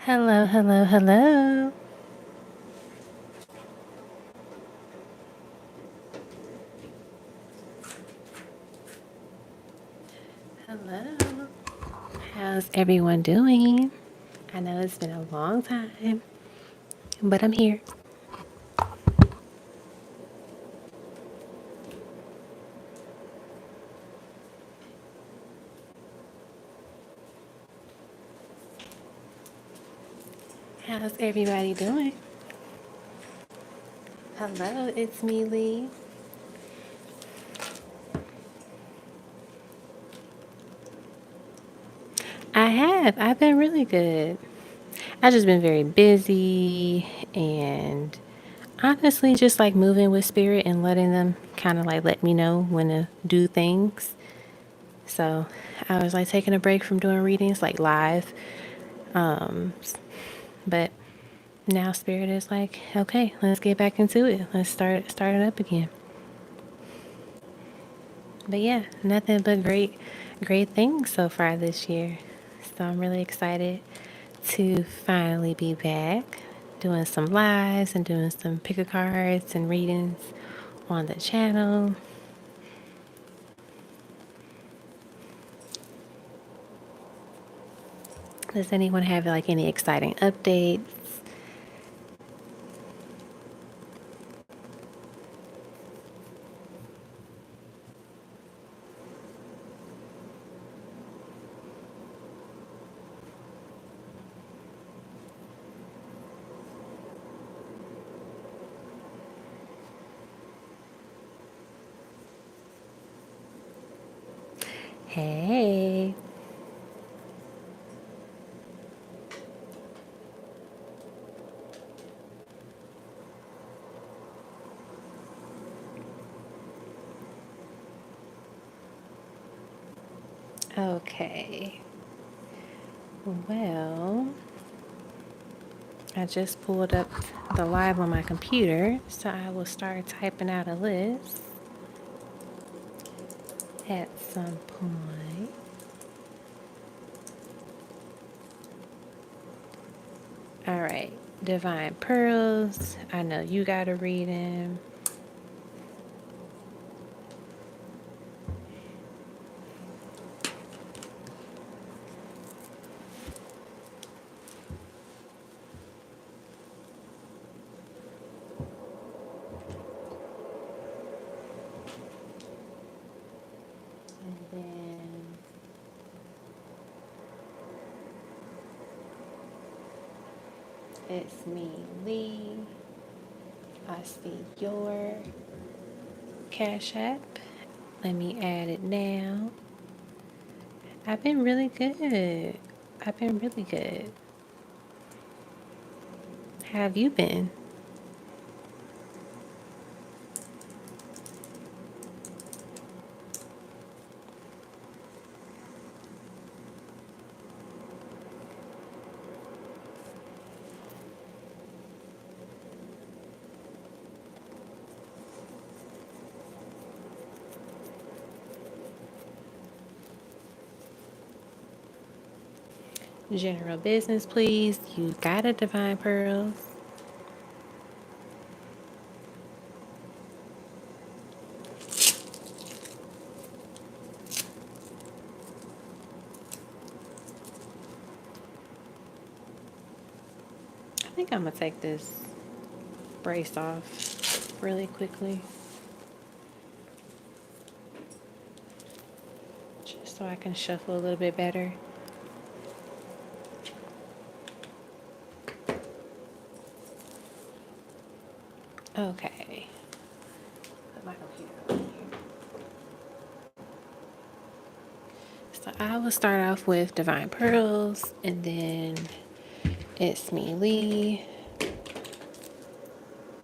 Hello, hello, hello. Hello. How's everyone doing? I know it's been a long time, but I'm here. How's everybody doing? Hello, it's me, Lee. I have. I've been really good. I've just been very busy and honestly just like moving with spirit and letting them kind of like let me know when to do things. So I was like taking a break from doing readings like live. Um, but now spirit is like, okay, let's get back into it. Let's start it up again. But yeah, nothing but great things so far this year. So I'm really excited to finally be back doing some lives and doing some pick a cards and readings on the channel. Does anyone have like any exciting updates? Hey. Okay. Well, I just pulled up the live on my computer, so I will start typing out a list at some point. All right, Divine Pearls. I know you got to read them. And then it's me, Lee. I see your Cash App. Let me add it now. I've been really good. I've been really good. How have you been? General business, please. You got a Divine Pearls. I think I'm going to take this brace off really quickly. Just so I can shuffle a little bit better. Okay. Put my computer over here. So I will start off with Divine Pearls, and then it's me, Lee.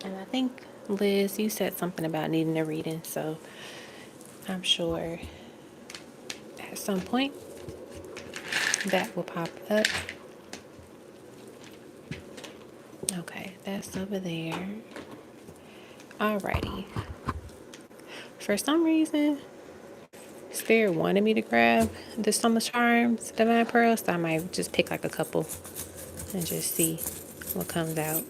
And I think, Liz, you said something about needing a reading, so I'm sure at some point that will pop up. Okay, that's over there. Alrighty. For some reason, Spirit wanted me to grab the Summer Charms Divine Pearls, so I might just pick like a couple. and just see what comes out.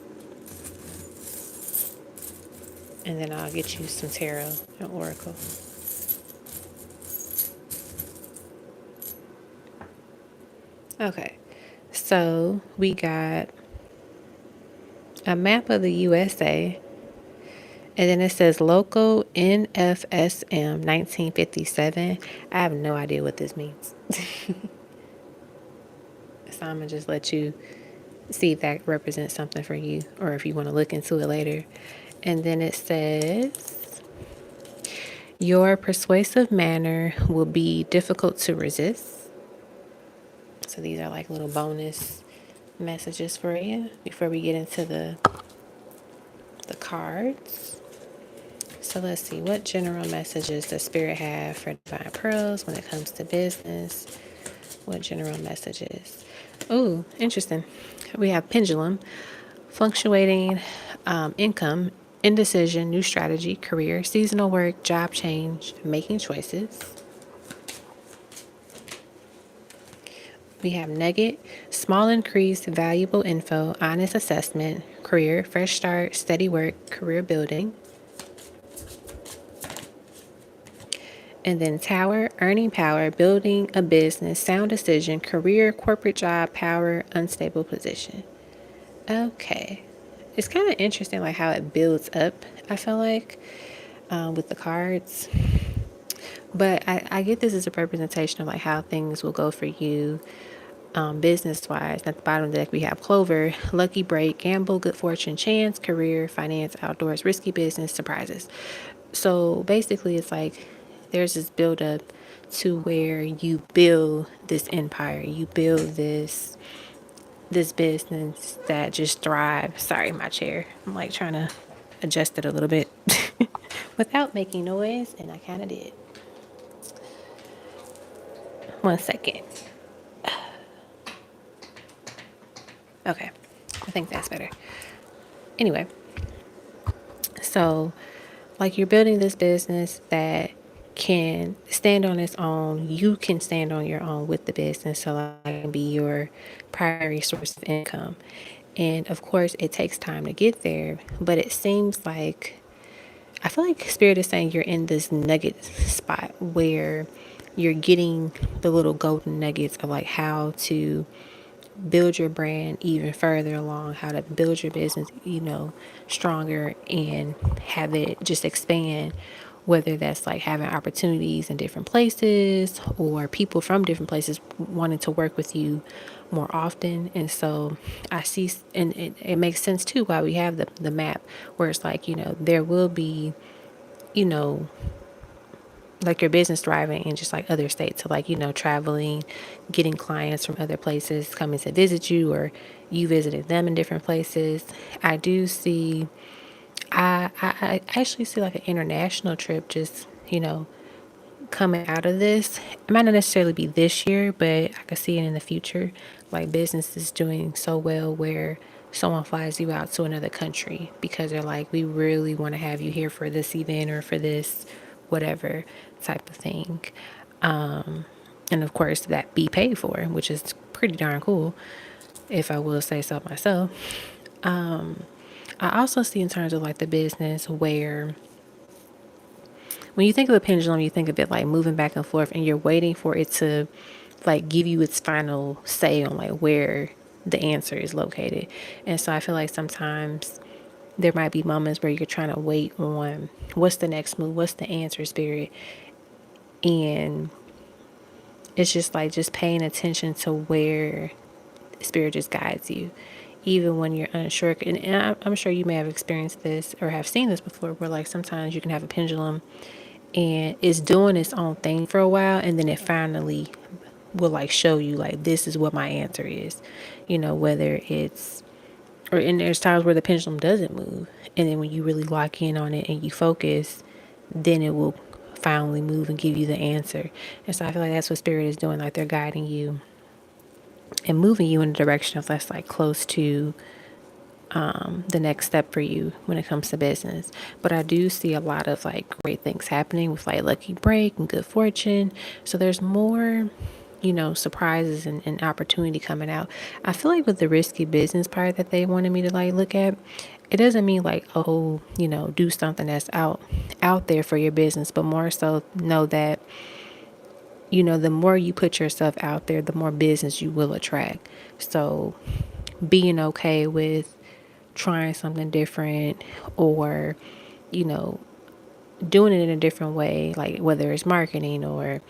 And then I'll get you some tarot and oracle. Okay, so we got a map of the USA, and then it says Local NFSM 1957. I have no idea what this means. So I'm going to just let you see if that represents something for you or if you want to look into it later. And then it says, your persuasive manner will be difficult to resist. So these are like little bonus messages for you before we get into the cards. So let's see, what general messages does Spirit have for Divine Pearls when it comes to business? What general messages? Oh, interesting. We have Pendulum, fluctuating income, indecision, new strategy, career, seasonal work, job change, making choices. We have Nugget, small increase, valuable info, honest assessment, career, fresh start, steady work, career building. And then Tower, earning power, building a business, sound decision, career, corporate job, power, unstable position. Okay. It's kind of interesting like how it builds up, I feel like, with the cards. But I get this as a representation of like how things will go for you business wise. At the bottom of the deck, we have Clover, lucky break, gamble, good fortune, chance, career, finance, outdoors, risky business, surprises. So basically, it's like there's this build up to where you build this empire, you build this business that just thrives. Sorry, my chair. I'm like trying to adjust it a little bit without making noise, and I kind of did. 1 second. Okay, I think that's better. Anyway, so like you're building this business that can stand on its own. You can stand on your own with the business, so that can be your primary source of income. And of course, it takes time to get there, but it seems like I feel like Spirit is saying you're in this nugget spot where you're getting the little golden nuggets of like how to build your brand even further along, how to build your business, stronger and have it just expand, whether that's like having opportunities in different places or people from different places wanting to work with you more often. And so I see, and it makes sense too why we have the map where it's like, there will be, you know, like your business thriving in just like other states. So like, traveling, getting clients from other places coming to visit you, or you visited them in different places. I do see, I actually see like an international trip just, coming out of this. It might not necessarily be this year, but I could see it in the future. Like business is doing so well where someone flies you out to another country because they're like, we really want to have you here for this event or for this whatever type of thing. And of course that be paid for, which is pretty darn cool, if I will say so myself. I also see in terms of like the business where when you think of a pendulum, you think of it like moving back and forth and you're waiting for it to like give you its final say on like where the answer is located. And so I feel like sometimes there might be moments where you're trying to wait on what's the next move, what's the answer, Spirit. And it's just like just paying attention to where Spirit just guides you. Even when you're unsure, and I'm sure you may have experienced this or have seen this before, where like sometimes you can have a pendulum and it's doing its own thing for a while, and then it finally will like show you like this is what my answer is, whether it's and there's times where the pendulum doesn't move, and then when you really lock in on it and you focus, then it will finally move and give you the answer. And so I feel like that's what Spirit is doing, like they're guiding you and moving you in the direction of that's like close to the next step for you when it comes to business. But I do see a lot of like great things happening with like lucky break and good fortune. So there's more surprises and opportunity coming out. I feel like with the risky business part that they wanted me to like look at, it doesn't mean like, oh, do something that's out there for your business, but more so know that, the more you put yourself out there, the more business you will attract. So being okay with trying something different, or, you know, doing it in a different way, like whether it's marketing or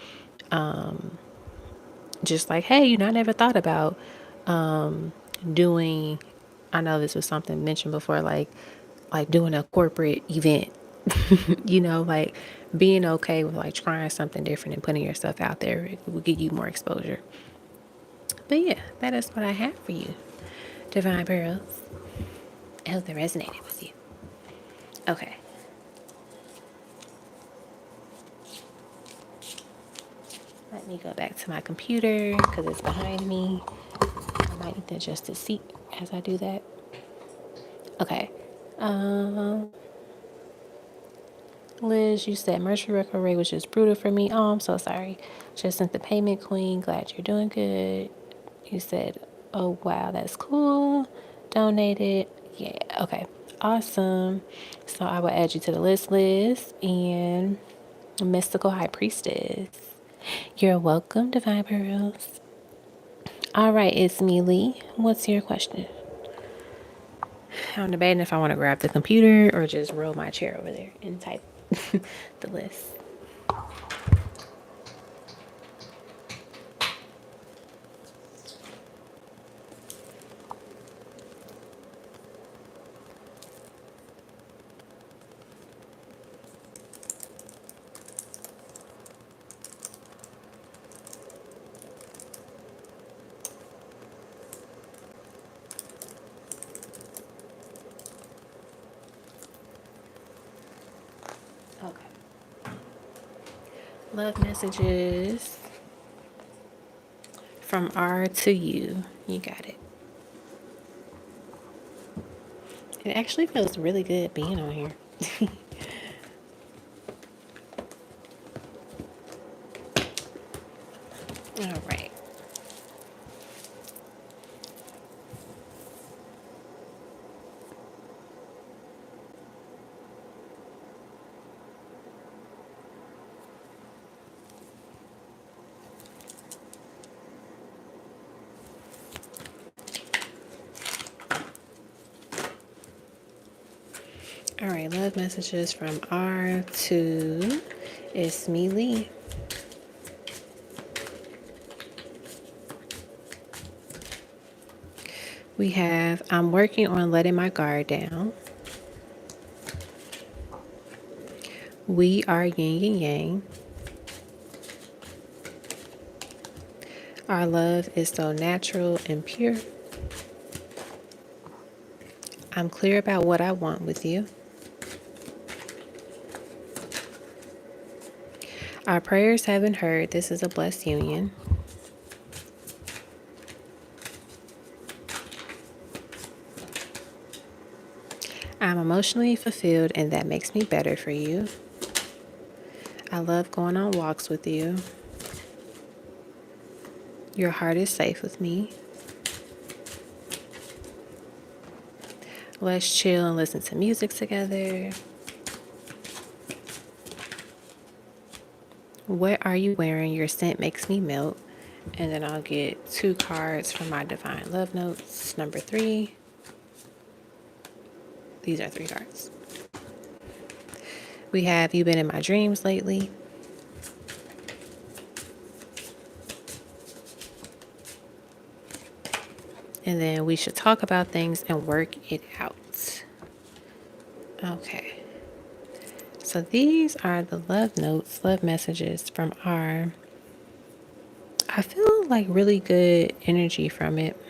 just like, hey, I never thought about doing, I know this was something mentioned before, like doing a corporate event, like being okay with like trying something different and putting yourself out there. It will give you more exposure. But yeah, that is what I have for you, Divine Pearls. I hope that resonated with you. Okay. Let me go back to my computer because it's behind me. I might need to adjust the seat as I do that. Okay. Um, Liz, you said Mercury retrograde was just brutal for me. Oh, I'm so sorry. Just sent the payment, Queen. Glad you're doing good. You said, oh, wow, that's cool. Donated. Yeah, okay. Awesome. So I will add you to the list, Liz. And Mystical High Priestess. You're welcome, Divine Pearls. All right, it's me, Lee. What's your question? I'm debating if I want to grab the computer or just roll my chair over there and type the list. Okay. Love messages from R to you. You got it. It actually feels really good being on here. All right. All right. Love messages from R to it's me, Lee. We have I'm working on letting my guard down. We are yin and yang. Our love is so natural and pure. I'm clear about what I want with you. Our prayers have been heard. This is a blessed union. I'm emotionally fulfilled, and that makes me better for you. I love going on walks with you. Your heart is safe with me. Let's chill and listen to music together. What are you wearing? Your scent makes me melt. And then I'll get 2 cards from my Divine Love Notes. Number 3. These are 3 cards. We have you been in my dreams lately? And then we should talk about things and work it out. Okay. So these are the love notes, love messages from R. I feel like really good energy from it.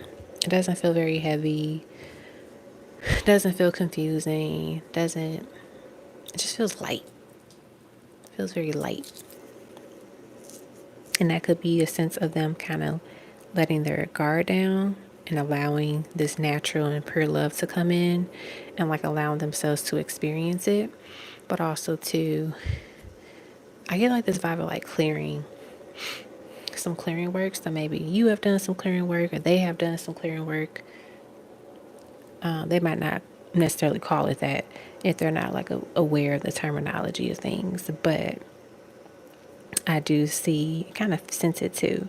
It doesn't feel very heavy. It doesn't feel confusing. It just feels light. It feels very light. And that could be a sense of them kind of letting their guard down and allowing this natural and pure love to come in and like allowing themselves to experience it. But also to, I get like this vibe of like clearing like some clearing work. So maybe you have done some clearing work or they have done some clearing work. They might not necessarily call it that if they're not like aware of the terminology of things, but I do see, kind of sense it too.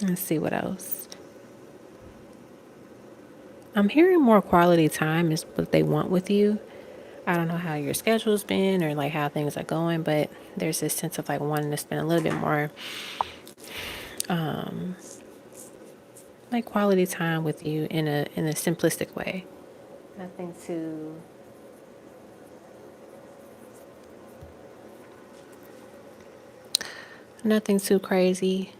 Let's see what else. I'm hearing more quality time is what they want with you. I don't know how your schedule's been or like how things are going, but there's this sense of like wanting to spend a little bit more like quality time with you in a simplistic way. Nothing too nothing too crazy.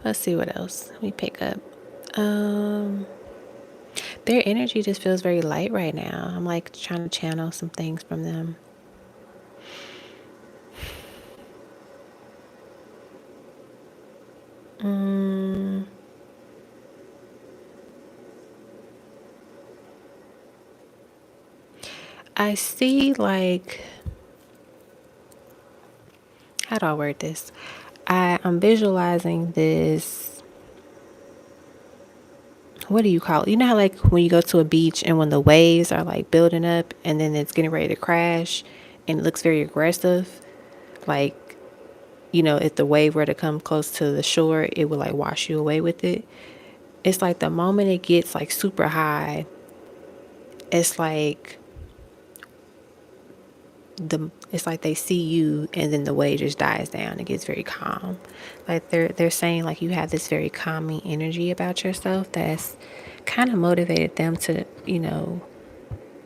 Let's see what else we pick up. Um their energy just feels very light right now. I'm like trying to channel some things from them. I see like, how do I word this? I'm visualizing this. What do you call it? You know how like when you go to a beach and when the waves are like building up and then it's getting ready to crash and it looks very aggressive? Like, if the wave were to come close to the shore, it would like wash you away with it. It's like the moment it gets like super high, it's like it's like they see you and then the wave just dies down. It gets very calm. Like they're saying like you have this very calming energy about yourself that's kind of motivated them to,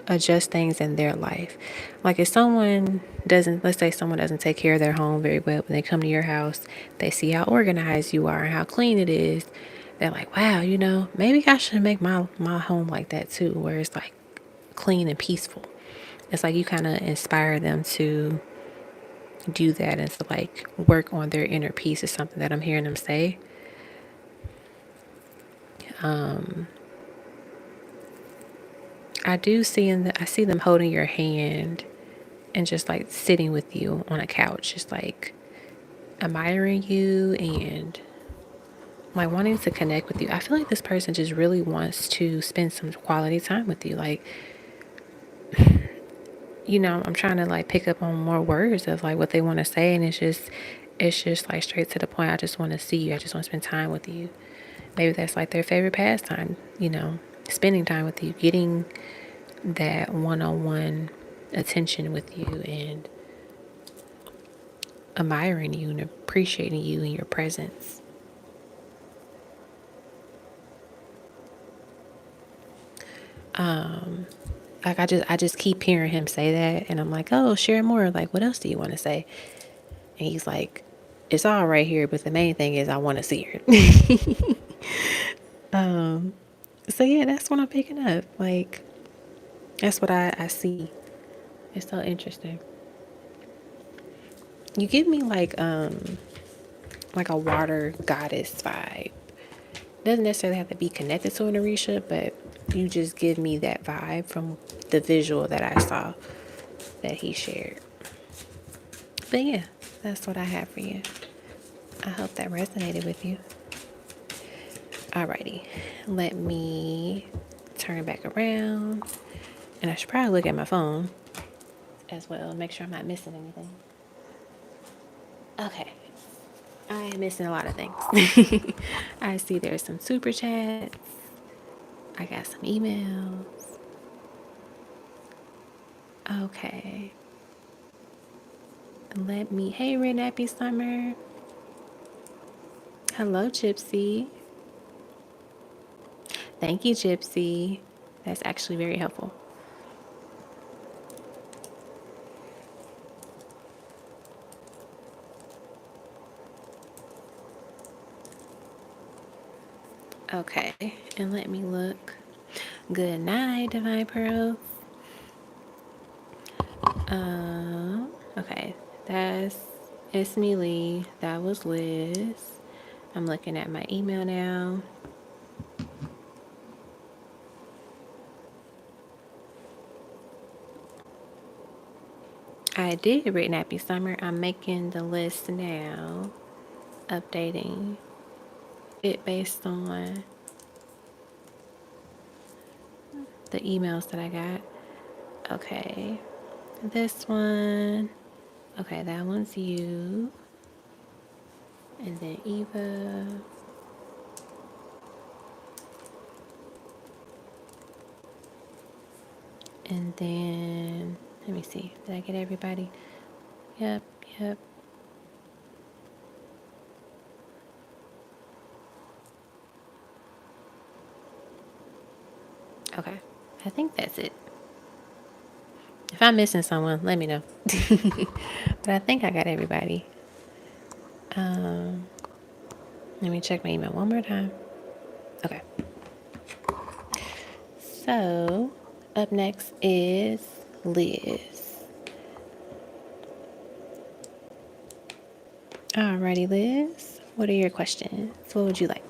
adjust things in their life. Like if someone doesn't, let's say someone doesn't take care of their home very well, when they come to your house, they see how organized you are and how clean it is. They're like, wow, maybe I should make my home like that too, where it's like clean and peaceful. It's like you kind of inspire them to do that and to like work on their inner peace is something that I'm hearing them say. I see them holding your hand and just like sitting with you on a couch, just like admiring you and like wanting to connect with you. I feel like this person just really wants to spend some quality time with you. Like, I'm trying to like pick up on more words of like what they want to say, and it's just like straight to the point. I just want to see you. I just want to spend time with you. Maybe that's like their favorite pastime, spending time with you, getting that one-on-one attention with you and admiring you and appreciating you and your presence. Like I just keep hearing him say that and I'm like, oh, share more. Like, what else do you want to say? And he's like, it's all right here, but the main thing is I want to see her. So yeah, that's what I'm picking up. Like, that's what I see. It's so interesting. You give me like a water goddess vibe. Doesn't necessarily have to be connected to an Orisha, but you just give me that vibe from the visual that I saw that he shared. But yeah, that's what I have for you. I hope that resonated with you. Alrighty, let me turn back around. And I should probably look at my phone as well, make sure I'm not missing anything. Okay, I am missing a lot of things. I see there's some super chats. I got some emails. Okay. Hey, Red Nappy Summer. Hello, Gypsy. Thank you, Gypsy. That's actually very helpful. Okay, and let me look. Good night, Divine Pearl. Okay, it's me, Lee. That was Liz. I'm looking at my email now. I did written Happy Summer. I'm making the list now, updating it based on the emails that I got. Okay, this one. Okay, that one's you. And then Eva. And then, let me see. Did I get everybody? Yep, yep. Okay, I think that's it. If I'm missing someone, let me know. But I think I got everybody. Let me check my email one more time. Okay. So, up next is Liz. Alrighty, Liz. What are your questions? What would you like?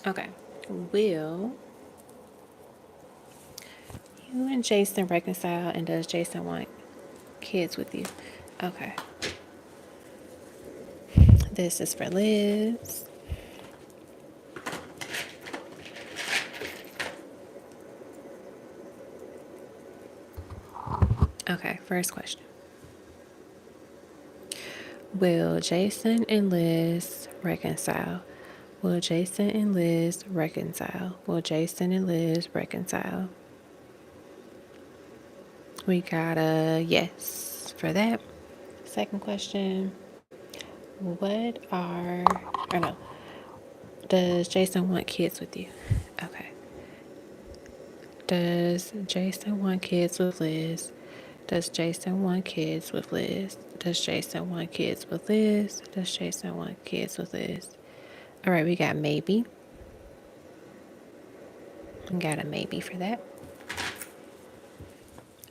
Okay. Will you and Jason reconcile, and does Jason want kids with you? Okay. This is for Liz. Okay, first question. Will Jason and Liz reconcile? Will Jason and Liz reconcile? Will Jason and Liz reconcile? We got a yes for that. Second question. What are, or no, does Jason want kids with you? Okay. Does Jason want kids with Liz? Does Jason want kids with Liz? Does Jason want kids with Liz? Does Jason want kids with Liz? All right, we got maybe. We got a maybe for that.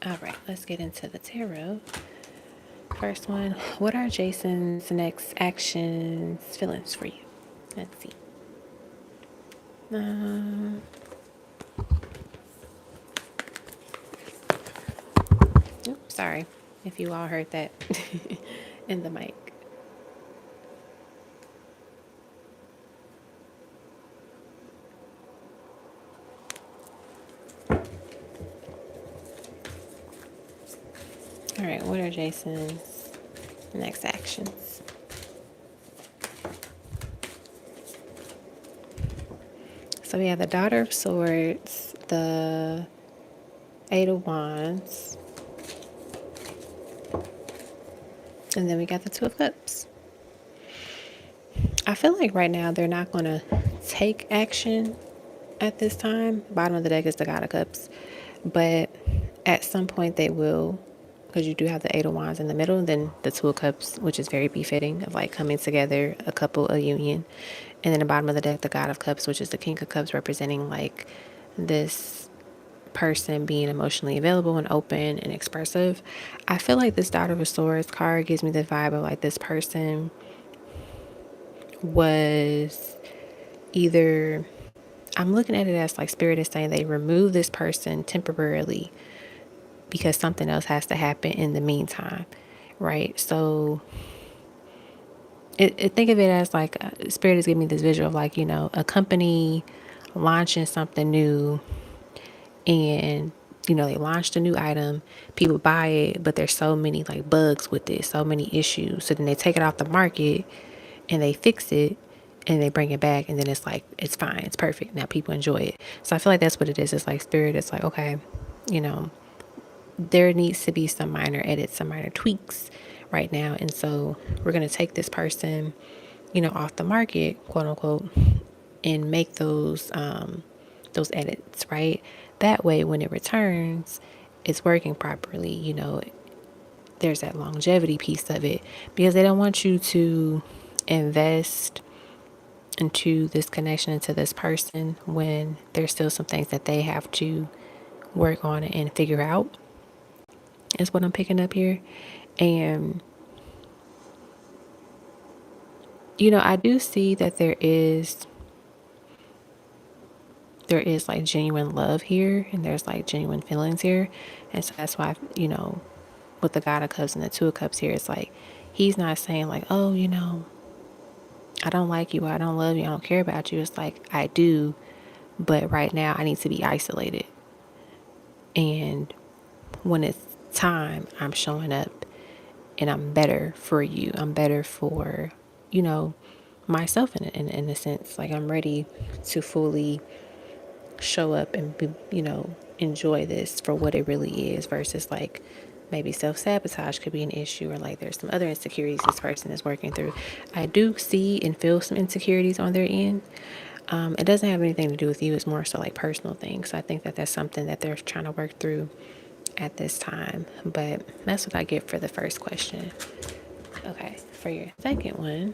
All right, let's get into the tarot. First one, what are Jason's next actions, feelings for you? Let's see. Oops, sorry if you all heard that in the mic. All right, what are Jason's next actions? So we have the Daughter of Swords, the Eight of Wands, and then we got the Two of Cups. I feel like right now they're not going to take action at this time. Bottom of the deck is the God of Cups, but at some point they will, because you do have the Eight of Wands in the middle, and then the Two of Cups, which is very befitting of like coming together, a couple, a union. And then the bottom of the deck, the God of Cups, which is the King of Cups, representing like this person being emotionally available and open and expressive. I feel like this Daughter of Swords card gives me the vibe of like this person was either, I'm looking at it as like Spirit is saying they remove this person temporarily because something else has to happen in the meantime, right? So think of it as like Spirit is giving me this visual of like, you know, a company launching something new, and you know they launched a new item, people buy it, but there's so many like bugs with it, so many issues, so then they take it off the market and they fix it and they bring it back, and then it's like it's fine, it's perfect, now people enjoy it. So I feel like that's what it is. It's like Spirit, it's like, okay, you know, there needs to be some minor edits, some minor tweaks right now, and so we're going to take this person, you know, off the market, quote unquote, and make those edits, right? That way when it returns, it's working properly, you know, there's that longevity piece of it, because they don't want you to invest into this connection, into this person, when there's still some things that they have to work on and figure out, is what I'm picking up here. And I do see that there is like genuine love here, and there's like genuine feelings here. And so that's why, with the God of Cups and the Two of Cups here, it's like he's not saying like, oh, I don't like you, I don't love you, I don't care about you. It's like, I do, but right now I need to be isolated. And when it's time, I'm showing up and I'm better for you. I'm better for, myself in a sense. Like, I'm ready to fully show up and be, enjoy this for what it really is, versus like maybe self-sabotage could be an issue, or like there's some other insecurities this person is working through. I do see and feel some insecurities on their end. It doesn't have anything to do with you. It's more so like personal things. So I think that that's something that they're trying to work through at this time. But that's what I get for the first question. Okay, for your second one,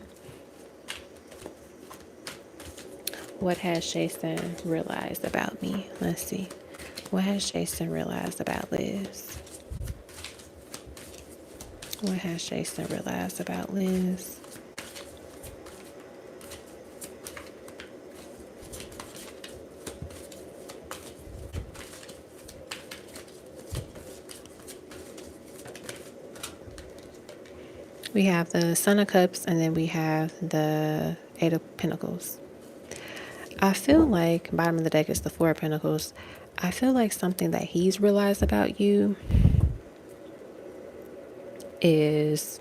what has Jason realized about me? Let's see. What has Jason realized about Liz? What has Jason realized about Liz? We have the Son of Cups, and then we have the Eight of Pentacles. I feel like bottom of the deck is the Four of Pentacles. I feel like something that he's realized about you is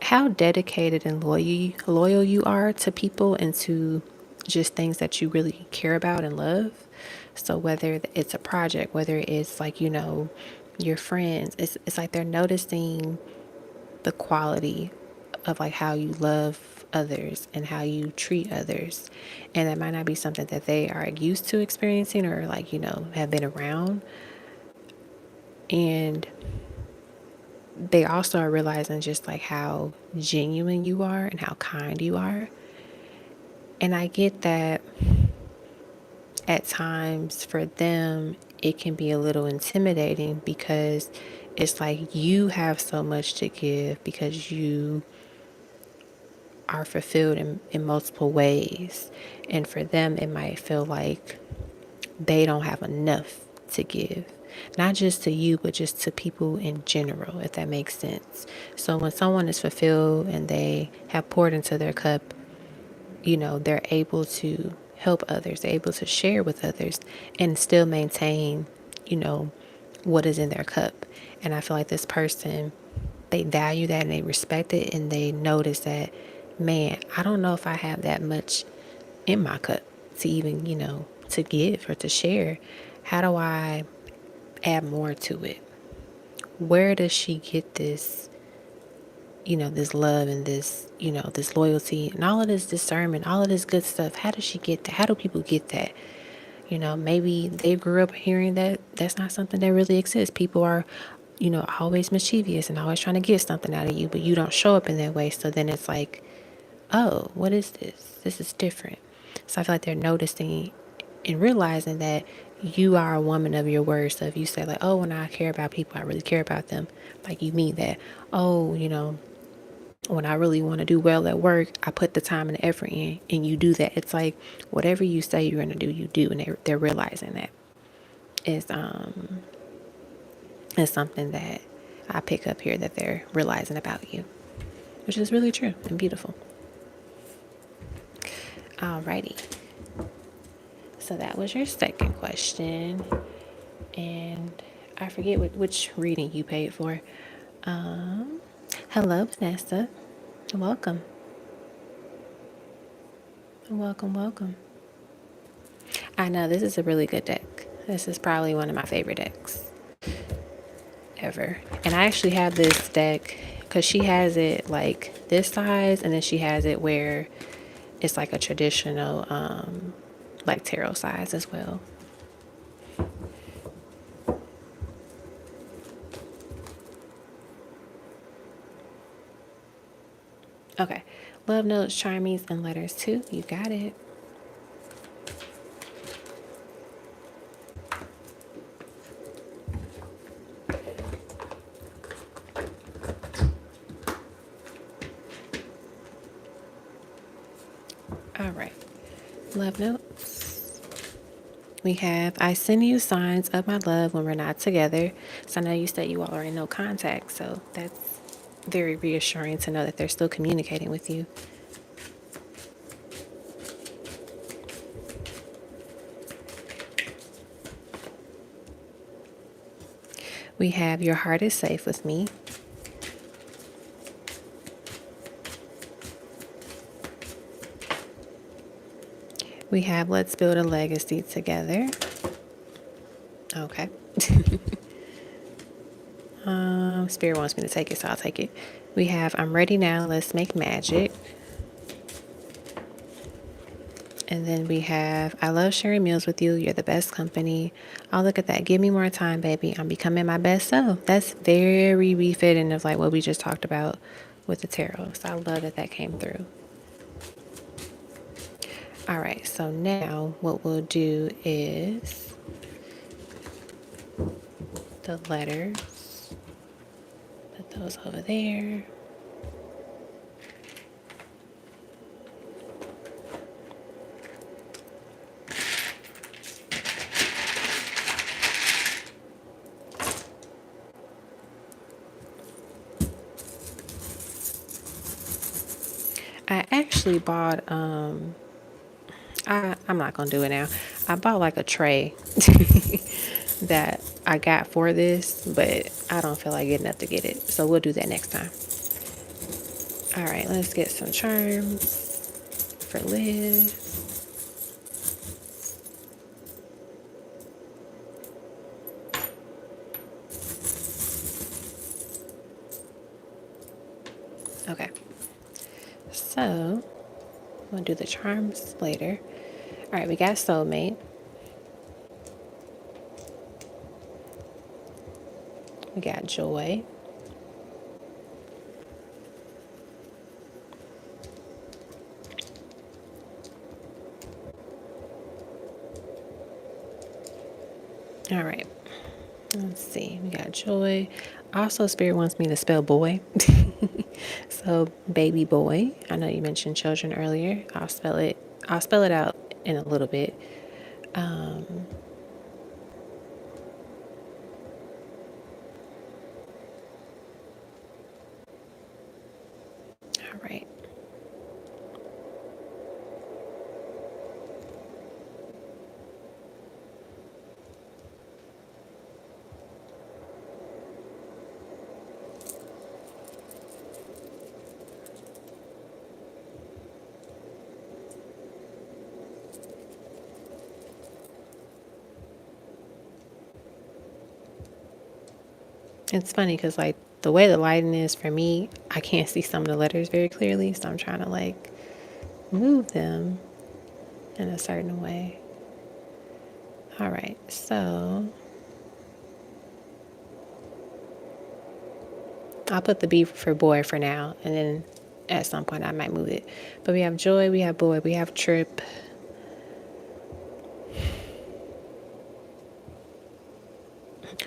how dedicated and loyal you are to people and to just things that you really care about and love. So whether it's a project, whether it's like, your friends, it's like they're noticing the quality of like how you love others and how you treat others. And that might not be something that they are used to experiencing, or like, have been around. And they also are realizing just like how genuine you are and how kind you are. And I get that at times for them, it can be a little intimidating, because it's like you have so much to give, because you are fulfilled in multiple ways. And for them, it might feel like they don't have enough to give, not just to you, but just to people in general, if that makes sense. So when someone is fulfilled and they have poured into their cup, they're able to help others, they're able to share with others and still maintain, what is in their cup. And I feel like this person, they value that and they respect it, and they notice that, man, I don't know if I have that much in my cup to even, to give or to share. How do I add more to it? Where does she get this, this love and this, this loyalty and all of this discernment, all of this good stuff? How does she get that? How do people get that? Maybe they grew up hearing that that's not something that really exists. People are, always mischievous and always trying to get something out of you, but you don't show up in that way. So then it's like, oh, what is this? This is different. So I feel like they're noticing and realizing that you are a woman of your word. So if you say like, oh, when I care about people, I really care about them, like you mean that. Oh, when I really want to do well at work, I put the time and the effort in, and you do that. It's like whatever you say you're going to do, you do. And they're realizing that is something that I pick up here, that they're realizing about you, which is really true and beautiful. Alrighty. So that was your second question. And I forget which reading you paid for. Hello, Vanessa. Welcome. Welcome, welcome. I know this is a really good deck. This is probably one of my favorite decks ever. And I actually have this deck because she has it like this size, and then she has it where it's like a traditional like tarot size as well. Okay. Love notes, charmies, and letters too. You got it. All right. Love notes. We have, I send you signs of my love when we're not together. So I know you said you all are in no contact. So that's very reassuring to know that they're still communicating with you. We have, your heart is safe with me. We have, let's build a legacy together. Okay. Spirit wants me to take it, so I'll take it. We have, I'm ready now, let's make magic. And then we have, I love sharing meals with you. You're the best company. Oh, look at that. Give me more time, baby. I'm becoming my best self. That's very befitting of like what we just talked about with the tarot. So I love that that came through. All right. So now what we'll do is the letters. Put those over there. I actually bought I'm not gonna do it now. I bought like a tray that I got for this, but I don't feel like getting up to get it. So we'll do that next time. All right, let's get some charms for Liz. Okay, so we'll do the charms later. All right, we got soulmate. We got joy. All right, let's see. We got joy. Also, Spirit wants me to spell boy. So, baby boy. I know you mentioned children earlier. I'll spell it. I'll spell it out in a little bit. Um, all right. It's funny because like the way the lighting is for me, I can't see some of the letters very clearly, so I'm trying to like move them in a certain way. All right, so I'll put the B for boy for now, and then at some point I might move it. But we have joy, we have boy, we have trip.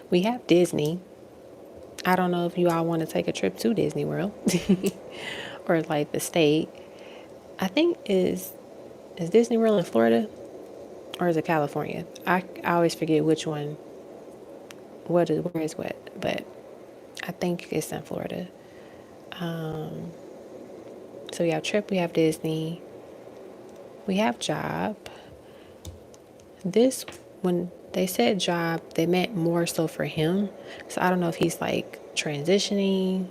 We have Disney. I don't know if you all want to take a trip to Disney World or like the state. I think is Disney World in Florida or is it California? I always forget which one. Where is what? But I think it's in Florida. So we have trip, we have Disney, we have job. This when they said job, they meant more so for him. So I don't know if he's like transitioning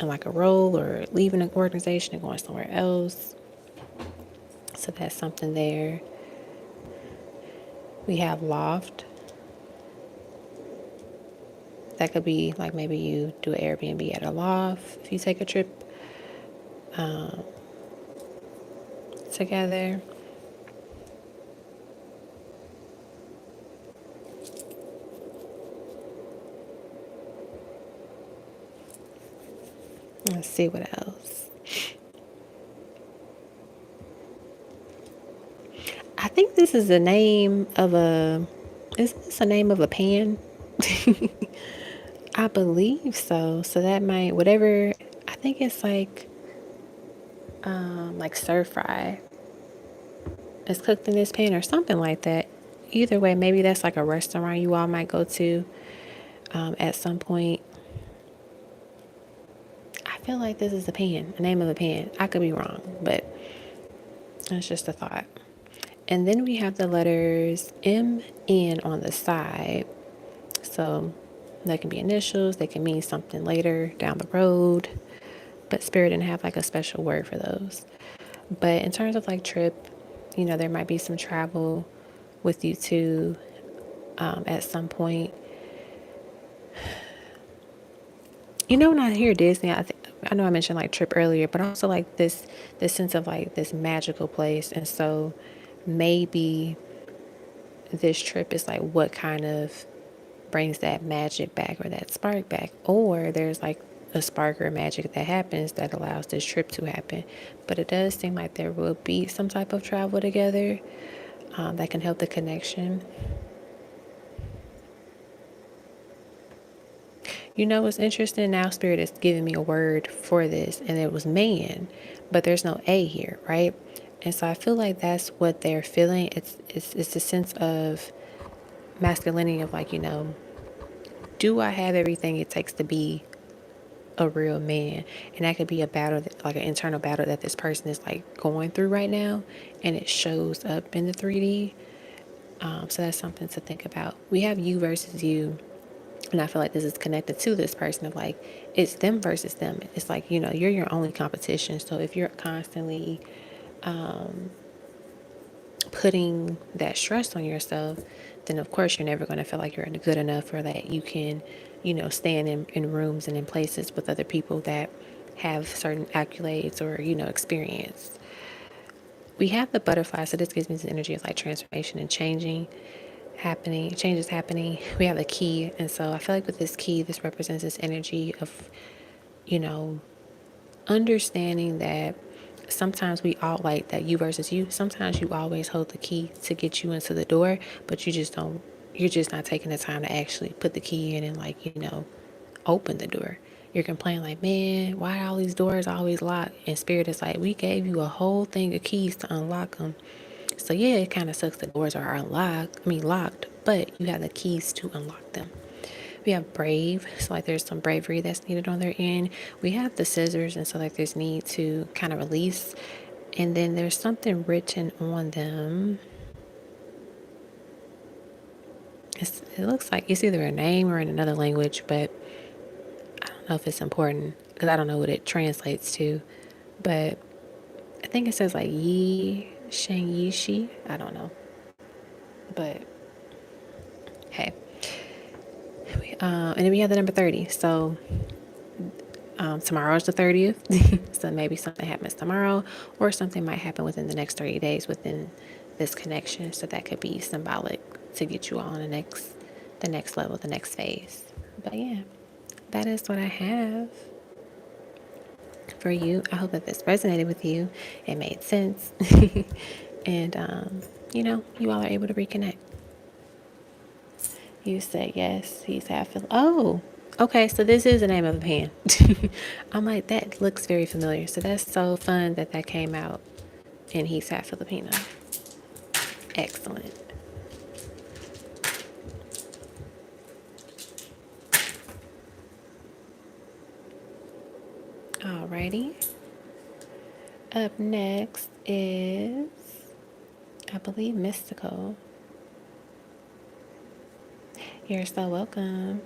in like a role or leaving an organization and going somewhere else. So that's something there. We have loft. That could be like maybe you do an Airbnb at a loft if you take a trip together. Let's see what else. this is the name of a. Is this a name of a pan? I believe so. So that might whatever. I think it's like stir fry. It's cooked in this pan or something like that. Either way, maybe that's like a restaurant you all might go to at some point. I feel like this is a pan, a name of a pan. I could be wrong, but that's just a thought. And then we have the letters M, N on the side. So they can be initials, they can mean something later down the road, but Spirit didn't have like a special word for those. But in terms of like trip, there might be some travel with you two at some point. When I hear Disney, I know I mentioned like trip earlier, but also like this sense of like this magical place. And so maybe this trip is like what kind of brings that magic back or that spark back, or there's like a spark or magic that happens that allows this trip to happen. But it does seem like there will be some type of travel together that can help the connection. What's interesting now? Spirit is giving me a word for this, and it was man, but there's no A here, right? And so I feel like that's what they're feeling. It's a sense of masculinity of like, do I have everything it takes to be a real man? And that could be a battle, like an internal battle that this person is like going through right now, and it shows up in the 3D. So that's something to think about. We have you versus you, and I feel like this is connected to this person of like, it's them versus them. It's like, you're your only competition. So if you're constantly putting that stress on yourself, then of course you're never going to feel like you're good enough or that you can, stand in rooms and in places with other people that have certain accolades or, experience. We have the butterfly, so this gives me the energy of like transformation and changes happening. We have the key, and so I feel like with this key, this represents this energy of, you know, understanding that sometimes we all like that you versus you. Sometimes you always hold the key to get you into the door, but you just don't, you're just not taking the time to actually put the key in and like, open the door. You're complaining like, man, why are all these doors always locked? And Spirit is like, we gave you a whole thing of keys to unlock them. So yeah, it kind of sucks the doors are locked, but you have the keys to unlock them. We have brave, so like there's some bravery that's needed on their end. We have the scissors, and so like there's need to kind of release. And then there's something written on them. It looks like it's either a name or in another language, but I don't know if it's important because I don't know what it translates to. But I think it says like Yi Shang Yi Shi. I don't know. But hey. And then we have the number 30. So tomorrow is the 30th. So maybe something happens tomorrow or something might happen within the next 30 days within this connection. So that could be symbolic to get you on the next level, the next phase. But yeah, that is what I have for you. I hope that this resonated with you. It made sense. And, you all are able to reconnect. You said yes. He's half. Oh, okay. So this is the name of a pan. I'm like, that looks very familiar. So that's so fun that that came out, and he's half Filipino. Excellent. Alrighty. Up next is, I believe, Mystical. You're so welcome.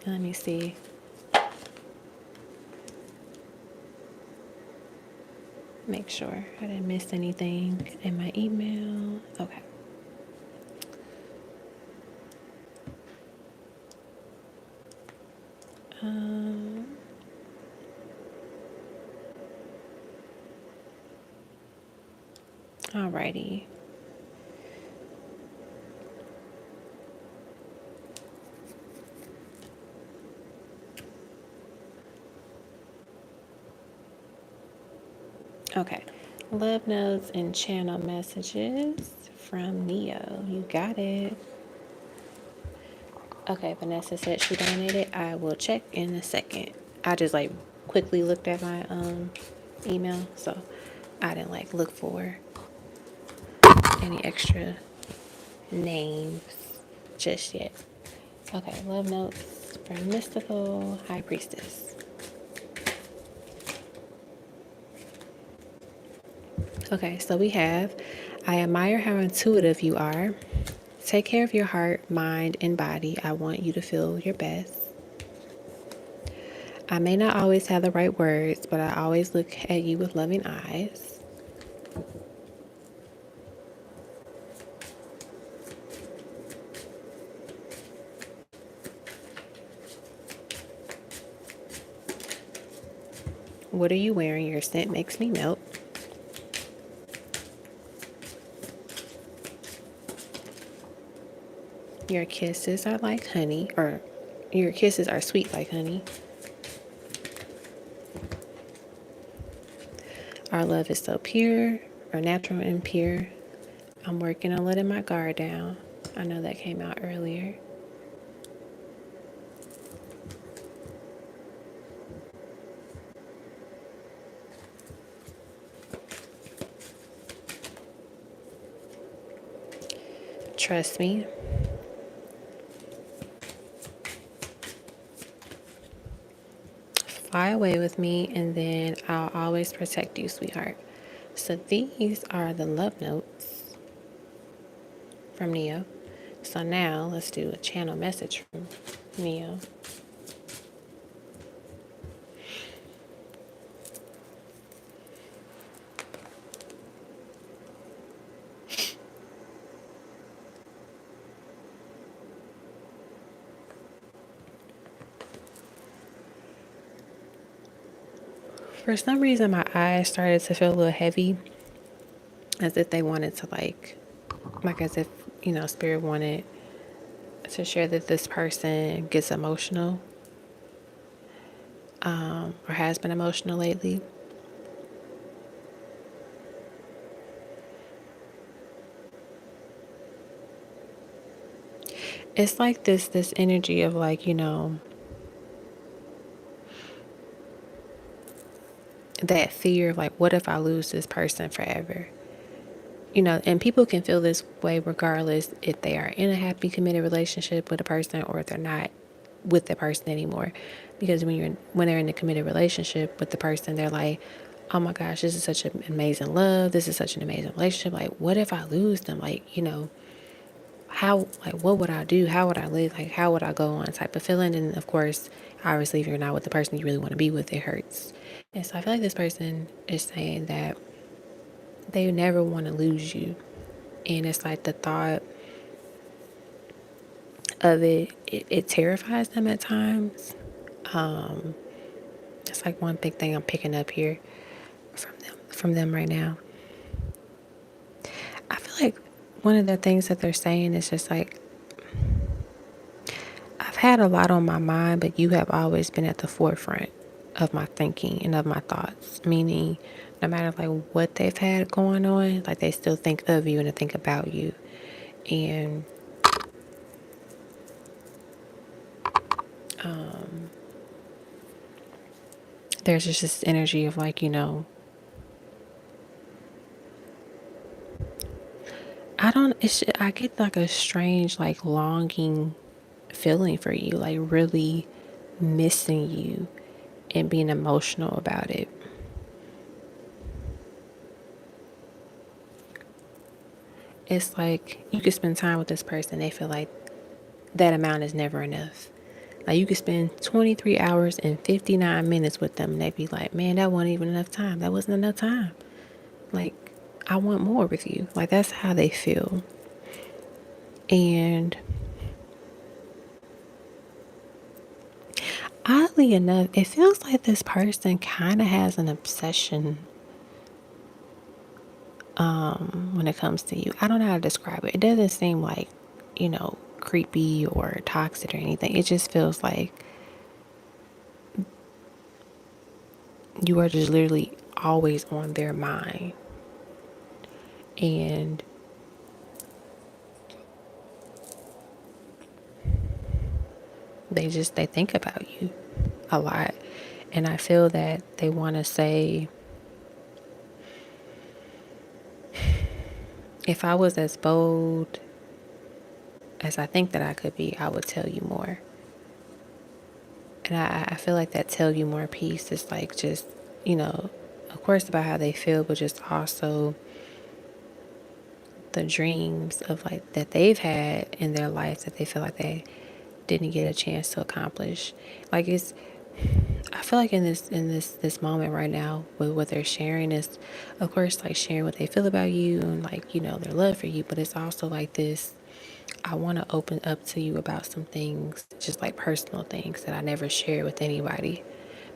Let me see. Make sure I didn't miss anything in my email. Okay. Alrighty. Love notes and channel messages from Neo. You got it. Okay, Vanessa said she donated. I will check in a second. I just like quickly looked at my email, so I didn't like look for any extra names just yet. Okay, love notes from Mystical High Priestess. Okay, so we have, I admire how intuitive you are. Take care of your heart, mind, and body. I want you to feel your best. I may not always have the right words, but I always look at you with loving eyes. What are you wearing? Your scent makes me melt. Your kisses are like honey, or your kisses are sweet like honey. Our love is so pure, or natural and pure. I'm working on letting my guard down. I know that came out earlier. Trust me. Fly away with me, and then I'll always protect you, sweetheart. So these are the love notes from Neo. So now let's do a channel message from Neo. For some reason, my eyes started to feel a little heavy, as if they wanted to like as if, Spirit wanted to share that this person gets emotional, or has been emotional lately. It's like this energy of that fear of what if I lose this person forever? And people can feel this way regardless if they are in a happy committed relationship with a person or if they're not with the person anymore. Because when they're in a committed relationship with the person, they're like, oh my gosh, this is such an amazing love. This is such an amazing relationship. What if I lose them? How, what would I do? How would I live? How would I go on type of feeling? And of course, obviously, if you're not with the person you really want to be with, it hurts. And so I feel like this person is saying that they never want to lose you. And it's like the thought of it terrifies them at times. It's like one big thing I'm picking up here from them right now. I feel like one of the things that they're saying is just I've had a lot on my mind, but you have always been at the forefront of my thinking and of my thoughts. Meaning, no matter what they've had going on, they still think of you and think about you. And there's just this energy of I get a strange longing feeling for you, really missing you and being emotional about it. It's like you could spend time with this person, they feel like that amount is never enough. You could spend 23 hours and 59 minutes with them and they'd be like, man, that wasn't even enough time. That wasn't enough time. I want more with you. That's how they feel. And oddly enough, it feels like this person kind of has an obsession when it comes to you. I don't know how to describe it. It doesn't seem creepy or toxic or anything. It just feels like you are just literally always on their mind. And they think about you a lot. And I feel that they want to say, if I was as bold as I think that I could be, I would tell you more. And I feel like that tell you more piece is like just, of course about how they feel, but just also the dreams of like that they've had in their life that they feel like they didn't get a chance to accomplish. Like I feel like in this moment right now with what they're sharing is, of course, like sharing what they feel about you and like, their love for you, but it's also like this, I want to open up to you about some things, just like personal things that I never share with anybody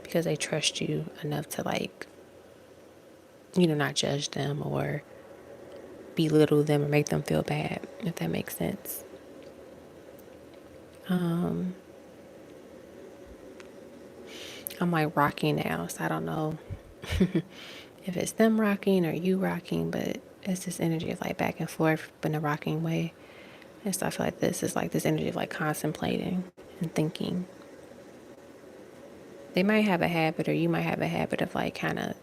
because they trust you enough to like, not judge them or belittle them or make them feel bad, if that makes sense. I'm like rocking now, so I don't know if it's them rocking or you rocking, but it's this energy of like back and forth in a rocking way. And so I feel like this is like this energy of like contemplating and thinking. They might have a habit, or you might have a habit of like kind of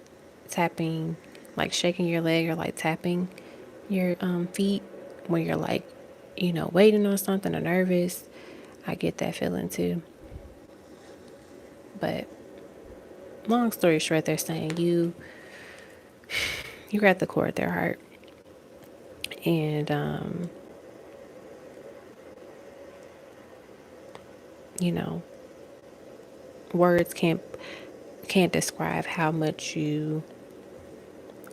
tapping, like shaking your leg or like tapping your feet when you're like, waiting on something or nervous. I get that feeling too. But long story short, they're saying you're at the core of their heart. And you know, words can't describe how much you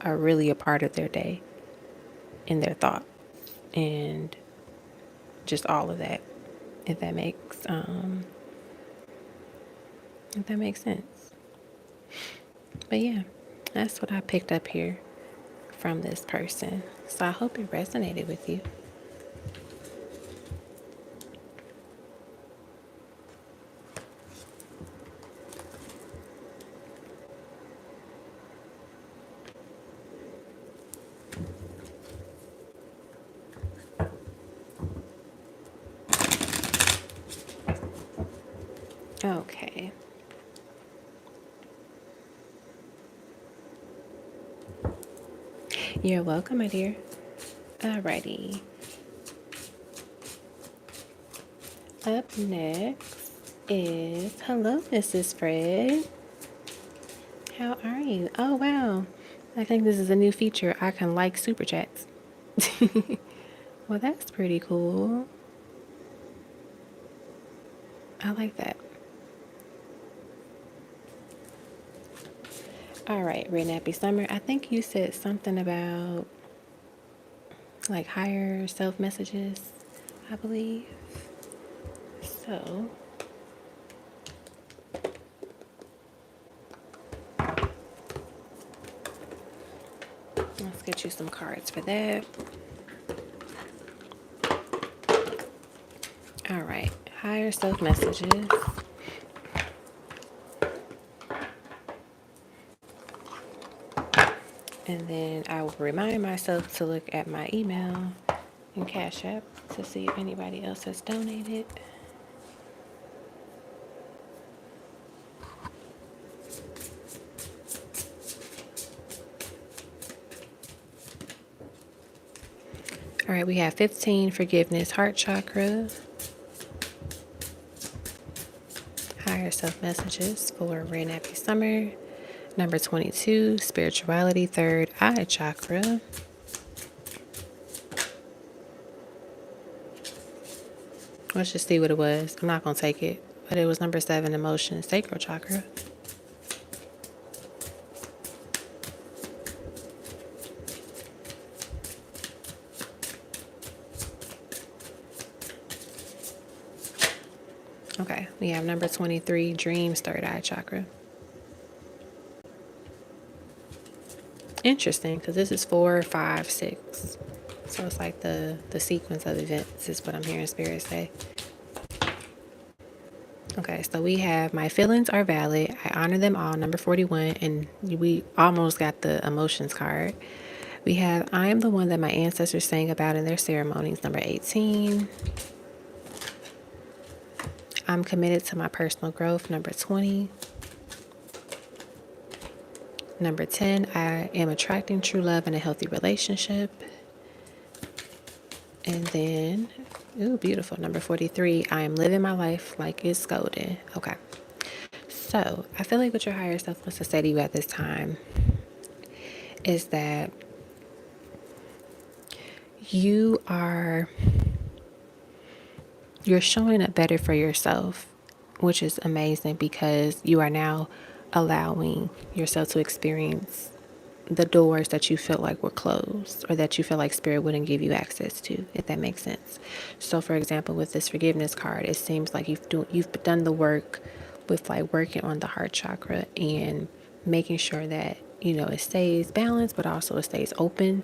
are really a part of their day and their thought and just all of that. If that makes sense. But yeah, that's what I picked up here from this person. So I hope it resonated with you. Okay. You're welcome, my dear. Alrighty. Up next is hello, Mrs. Fred. How are you? Oh, wow. I think this is a new feature. I can like super chats. Well, that's pretty cool. I like that. All right, Red Nappy Summer. I think you said something about like higher self messages, I believe. So let's get you some cards for that. All right, higher self messages. And then I will remind myself to look at my email and Cash App to see if anybody else has donated. All right, we have 15, forgiveness, heart chakra. Higher self messages for Red Nappy Summer. Number 22, spirituality, third eye chakra. Let's just see what it was. I'm not going to take it, but it was number 7, emotion, sacral chakra. Okay, we have number 23, dreams, third eye chakra. Interesting, because this is 4, 5, 6. So it's like the sequence of events is what I'm hearing Spirit say. Okay, so we have my feelings are valid. I honor them all, number 41, and we almost got the emotions card. We have I am the one that my ancestors sang about in their ceremonies, number 18. I'm committed to my personal growth, number 20. Number 10, I am attracting true love in a healthy relationship. And then, ooh, beautiful. Number 43, I am living my life like it's golden. Okay. So I feel like what your higher self wants to say to you at this time is that you are, you're showing up better for yourself, which is amazing because you are now allowing yourself to experience the doors that you felt like were closed or that you felt like spirit wouldn't give you access to, if that makes sense. So for example, with this forgiveness card, it seems like you've done the work with like working on the heart chakra and making sure that, you know, it stays balanced, but also it stays open.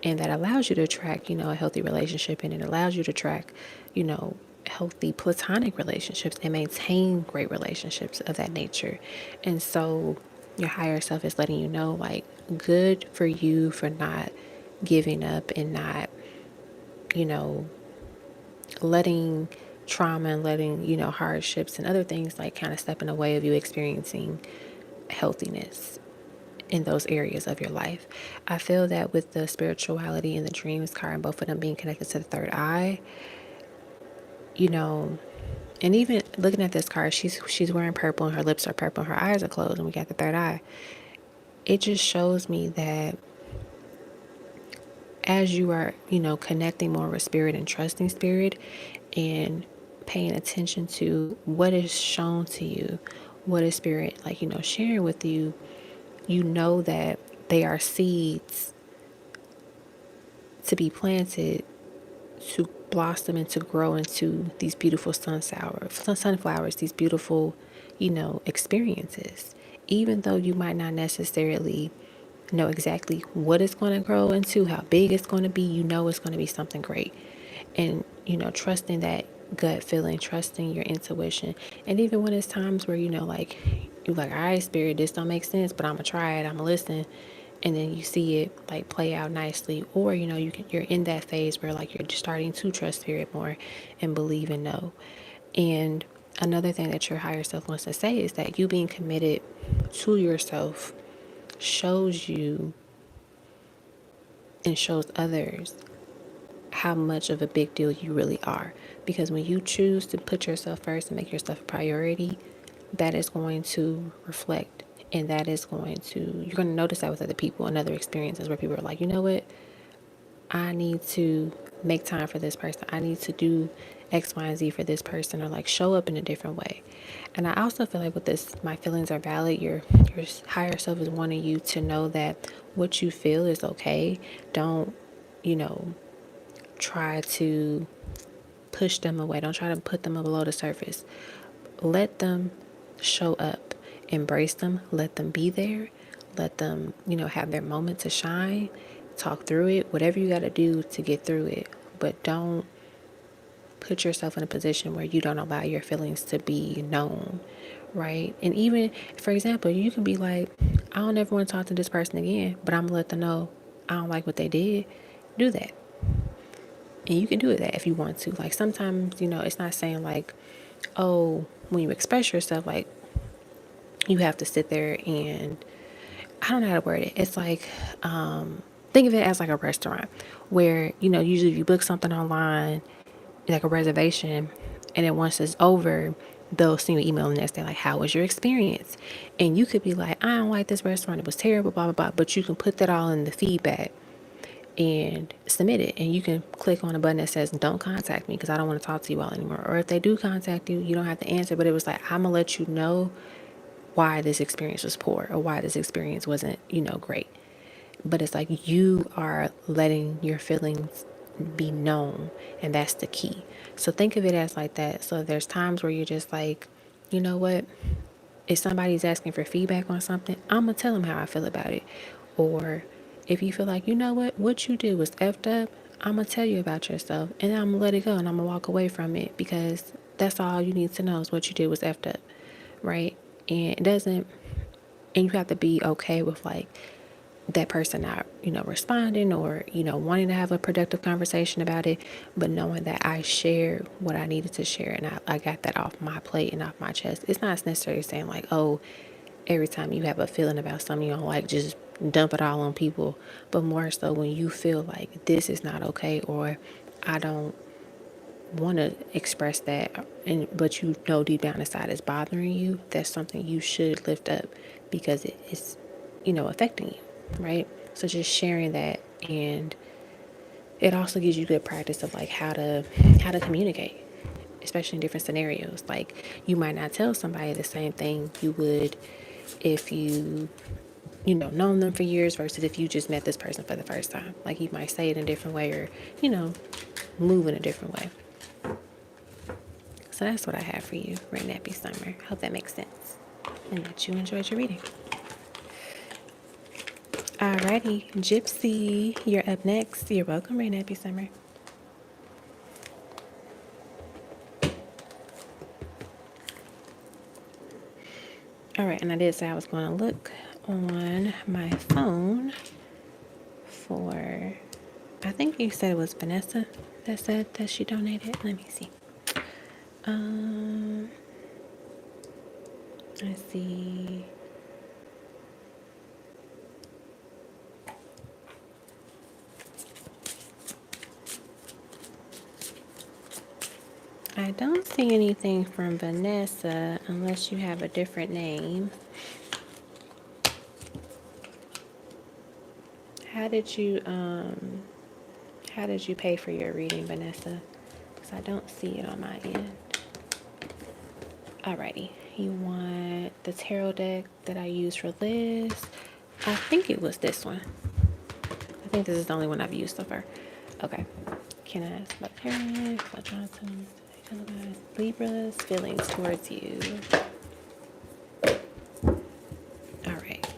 And that allows you to attract, you know, a healthy relationship, and it allows you to attract, you know, healthy platonic relationships and maintain great relationships of that nature. And so your higher self is letting you know, like, good for you for not giving up and not, you know, letting trauma and letting, you know, hardships and other things like kind of step in the way of you experiencing healthiness in those areas of your life. I feel that with the spirituality and the dreams card and both of them being connected to the third eye, you know, and even looking at this card, she's wearing purple and her lips are purple and her eyes are closed and we got the third eye. It just shows me that as you are, you know, connecting more with spirit and trusting spirit and paying attention to what is shown to you, what is spirit like, you know, sharing with you, you know that they are seeds to be planted to blossom and to grow into these beautiful sunflowers, these beautiful, you know, experiences. Even though you might not necessarily know exactly what it's going to grow into, how big it's going to be, you know it's going to be something great. And, you know, trusting that gut feeling, trusting your intuition. And even when it's times where, you know, like, you're like, all right, spirit, this don't make sense, but I'm going to try it, I'm going to listen. And then you see it like play out nicely. Or, you know, you're in that phase where like you're just starting to trust spirit more and believe and know. And another thing that your higher self wants to say is that you being committed to yourself shows you and shows others how much of a big deal you really are. Because when you choose to put yourself first and make yourself a priority, that is going to reflect, and that is going to, you're going to notice that with other people and other experiences where people are like, you know what, I need to make time for this person, I need to do X, Y, and Z for this person, or like show up in a different way. And I also feel like with this, my feelings are valid. Your higher self is wanting you to know that what you feel is okay. Don't, you know, try to push them away. Don't try to put them below the surface. Let them show up. Embrace them. Let them be there. Let them, you know, have their moment to shine. Talk through it. Whatever you got to do to get through it. But don't put yourself in a position where you don't allow your feelings to be known, right? And even, for example, you can be like, I don't ever want to talk to this person again, but I'm going to let them know I don't like what they did. Do that. And you can do that if you want to. Like sometimes, you know, it's not saying like, oh, when you express yourself, like you have to sit there and I don't know how to word it. It's like, think of it as like a restaurant where, you know, usually if you book something online, like a reservation, and then once it's over, they'll send you an email the next day, like, how was your experience? And you could be like, I don't like this restaurant. It was terrible, blah, blah, blah. But you can put that all in the feedback and submit it. And you can click on a button that says, don't contact me because I don't want to talk to you all anymore. Or if they do contact you, you don't have to answer. But it was like, I'm going to let you know why this experience was poor or why this experience wasn't, you know, great. But it's like you are letting your feelings be known, and that's the key. So think of it as like that. So there's times where you're just like, you know what? If somebody's asking for feedback on something, I'm going to tell them how I feel about it. Or if you feel like, you know what you did was effed up, I'm going to tell you about yourself and I'm going to let it go and I'm going to walk away from it because that's all you need to know is what you did was effed up, right? And it doesn't, and you have to be okay with like that person not, responding or, wanting to have a productive conversation about it, but knowing that I shared what I needed to share and I got that off my plate and off my chest. It's not necessarily saying like, oh, every time you have a feeling about something you don't like, just dump it all on people, but more so when you feel like this is not okay or I don't want to express that, and but deep down inside it's bothering you, that's something you should lift up because it is, affecting you, right? So just sharing that, and it also gives you good practice of like how to communicate, especially in different scenarios. Like you might not tell somebody the same thing you would if known them for years versus if you just met this person for the first time. Like you might say it in a different way or move in a different way. So that's what I have for you, Rain Nappy Summer. Hope that makes sense and that you enjoyed your reading. Alrighty, Gypsy, you're up next. You're welcome, Rain Nappy Summer. All right, and I did say I was going to look on my phone for, I think you said it was Vanessa that said that she donated. Let me see. I see. I don't see anything from Vanessa unless you have a different name. How did you pay for your reading, Vanessa? Because I don't see it on my end. Alrighty. You want the tarot deck that I used for Liz? I think it was this one. I think this is the only one I've used so far. Okay. Can I ask about Karen, about Johnson, Libra's feelings towards you? Alright.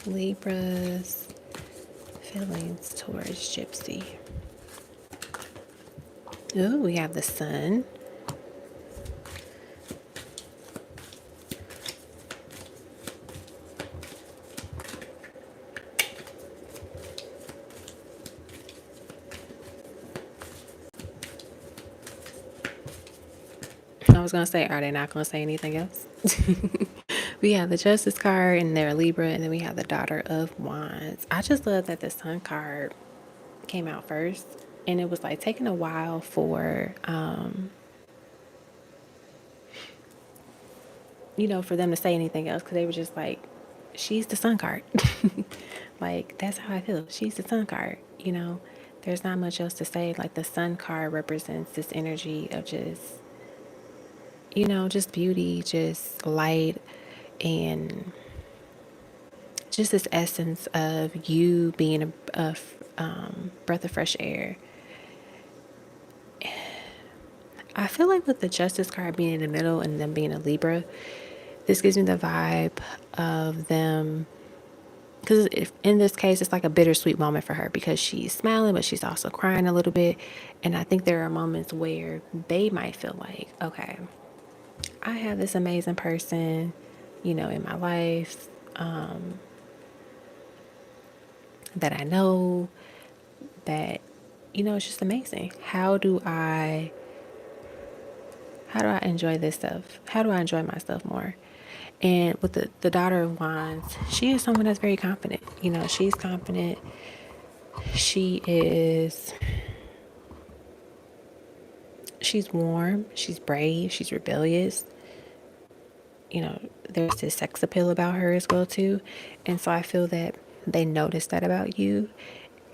Libra's feelings towards Gypsy. Ooh, we have the sun. I was going to say, are they not going to say anything else? We have the Justice card and they're Libra, and then we have the Daughter of Wands. I just love that the Sun card came out first, and it was like taking a while for for them to say anything else, because they were just like, she's the Sun card. Like, that's how I feel. She's the Sun card. There's not much else to say. Like, the Sun card represents this energy of just beauty, just light, and just this essence of you being a breath of fresh air. I feel like with the Justice card being in the middle and them being a Libra, this gives me the vibe of them, because in this case it's like a bittersweet moment for her, because she's smiling but she's also crying a little bit. And I think there are moments where they might feel like, okay, I have this amazing person in my life, that I know, that it's just amazing. How do I enjoy this stuff? How do I enjoy myself more? And with the Daughter of Wands, she is someone that's very confident. She's confident. She's warm. She's brave. She's rebellious. There's this sex appeal about her as well too. And so I feel that they notice that about you.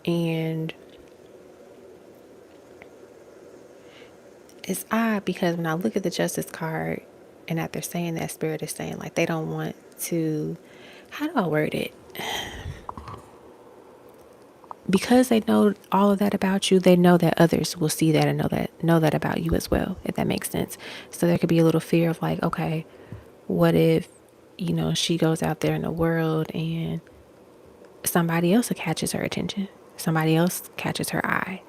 And it's odd because when I look at the Justice card, and after saying that, Spirit is saying like they don't want to, how do I word it? Because they know all of that about you, they know that others will see that and know that about you as well, if that makes sense. So there could be a little fear of like, okay, what if, she goes out there in the world and somebody else catches her attention, somebody else catches her eye,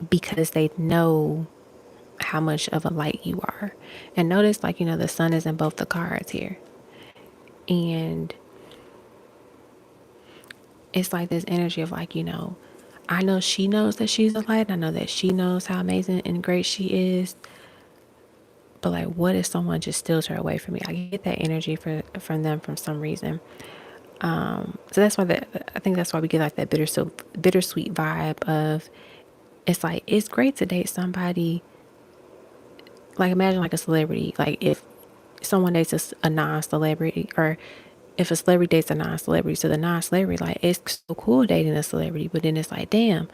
because they know how much of a light you are. And notice, like, the sun is in both the cards here. And it's like this energy of like, I know she knows that she's a light. I know that she knows how amazing and great she is. But like, what if someone just steals her away from me? I get that energy from them from some reason. So that's why I think that's why we get like that bittersweet vibe of, it's like, it's great to date somebody. Like, imagine like a celebrity. Like, if someone dates a non-celebrity, or if a celebrity dates a non-celebrity, so the non-celebrity, like, it's so cool dating a celebrity, but then it's like, damn,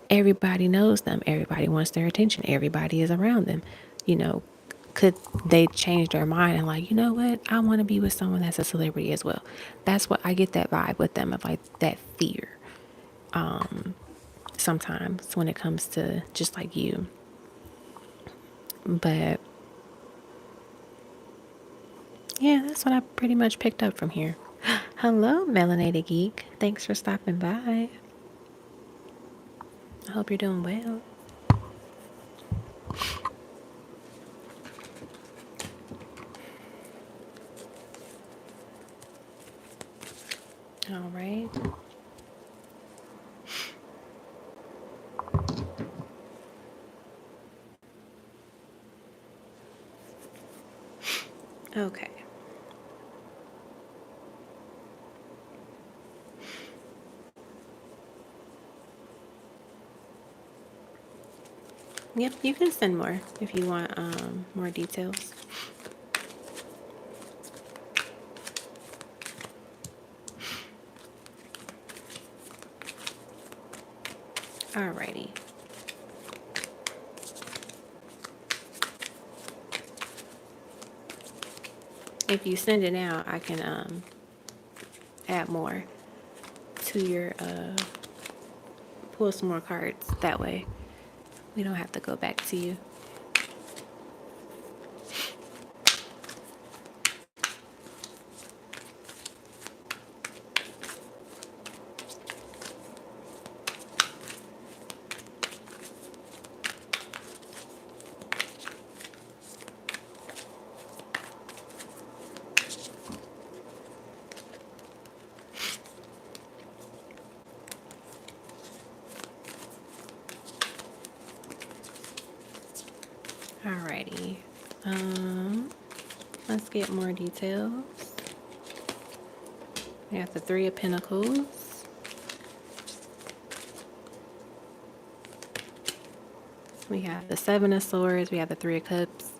everybody knows them, everybody wants their attention, everybody is around them. you know could they change their mind and like, you know what, I want to be with someone that's a celebrity as well? That's what I get, that vibe with them, of like that fear sometimes when it comes to just like you. But yeah, that's what I pretty much picked up from here. Hello, Melanated Geek. Thanks for stopping by. I hope you're doing well. All right. Okay. Yep, you can send more if you want more details. Alrighty. If you send it now, I can add more to your pull some more cards. That way we don't have to go back to you. Alrighty. Let's get more details. We have the Three of Pentacles. We have the Seven of Swords. We have the Three of Cups.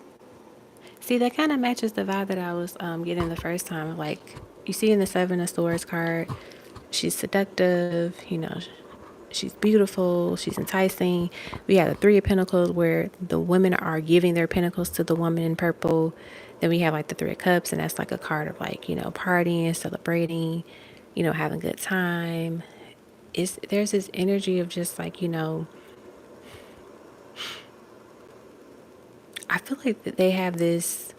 See, that kind of matches the vibe that I was getting the first time. Like, you see in the Seven of Swords card, she's seductive, she's beautiful, she's enticing. We have the Three of Pentacles where the women are giving their pentacles to the woman in purple. Then we have like the Three of Cups, and that's like a card of like, partying, celebrating, having a good time. There's this energy of just like, I feel like that they have this,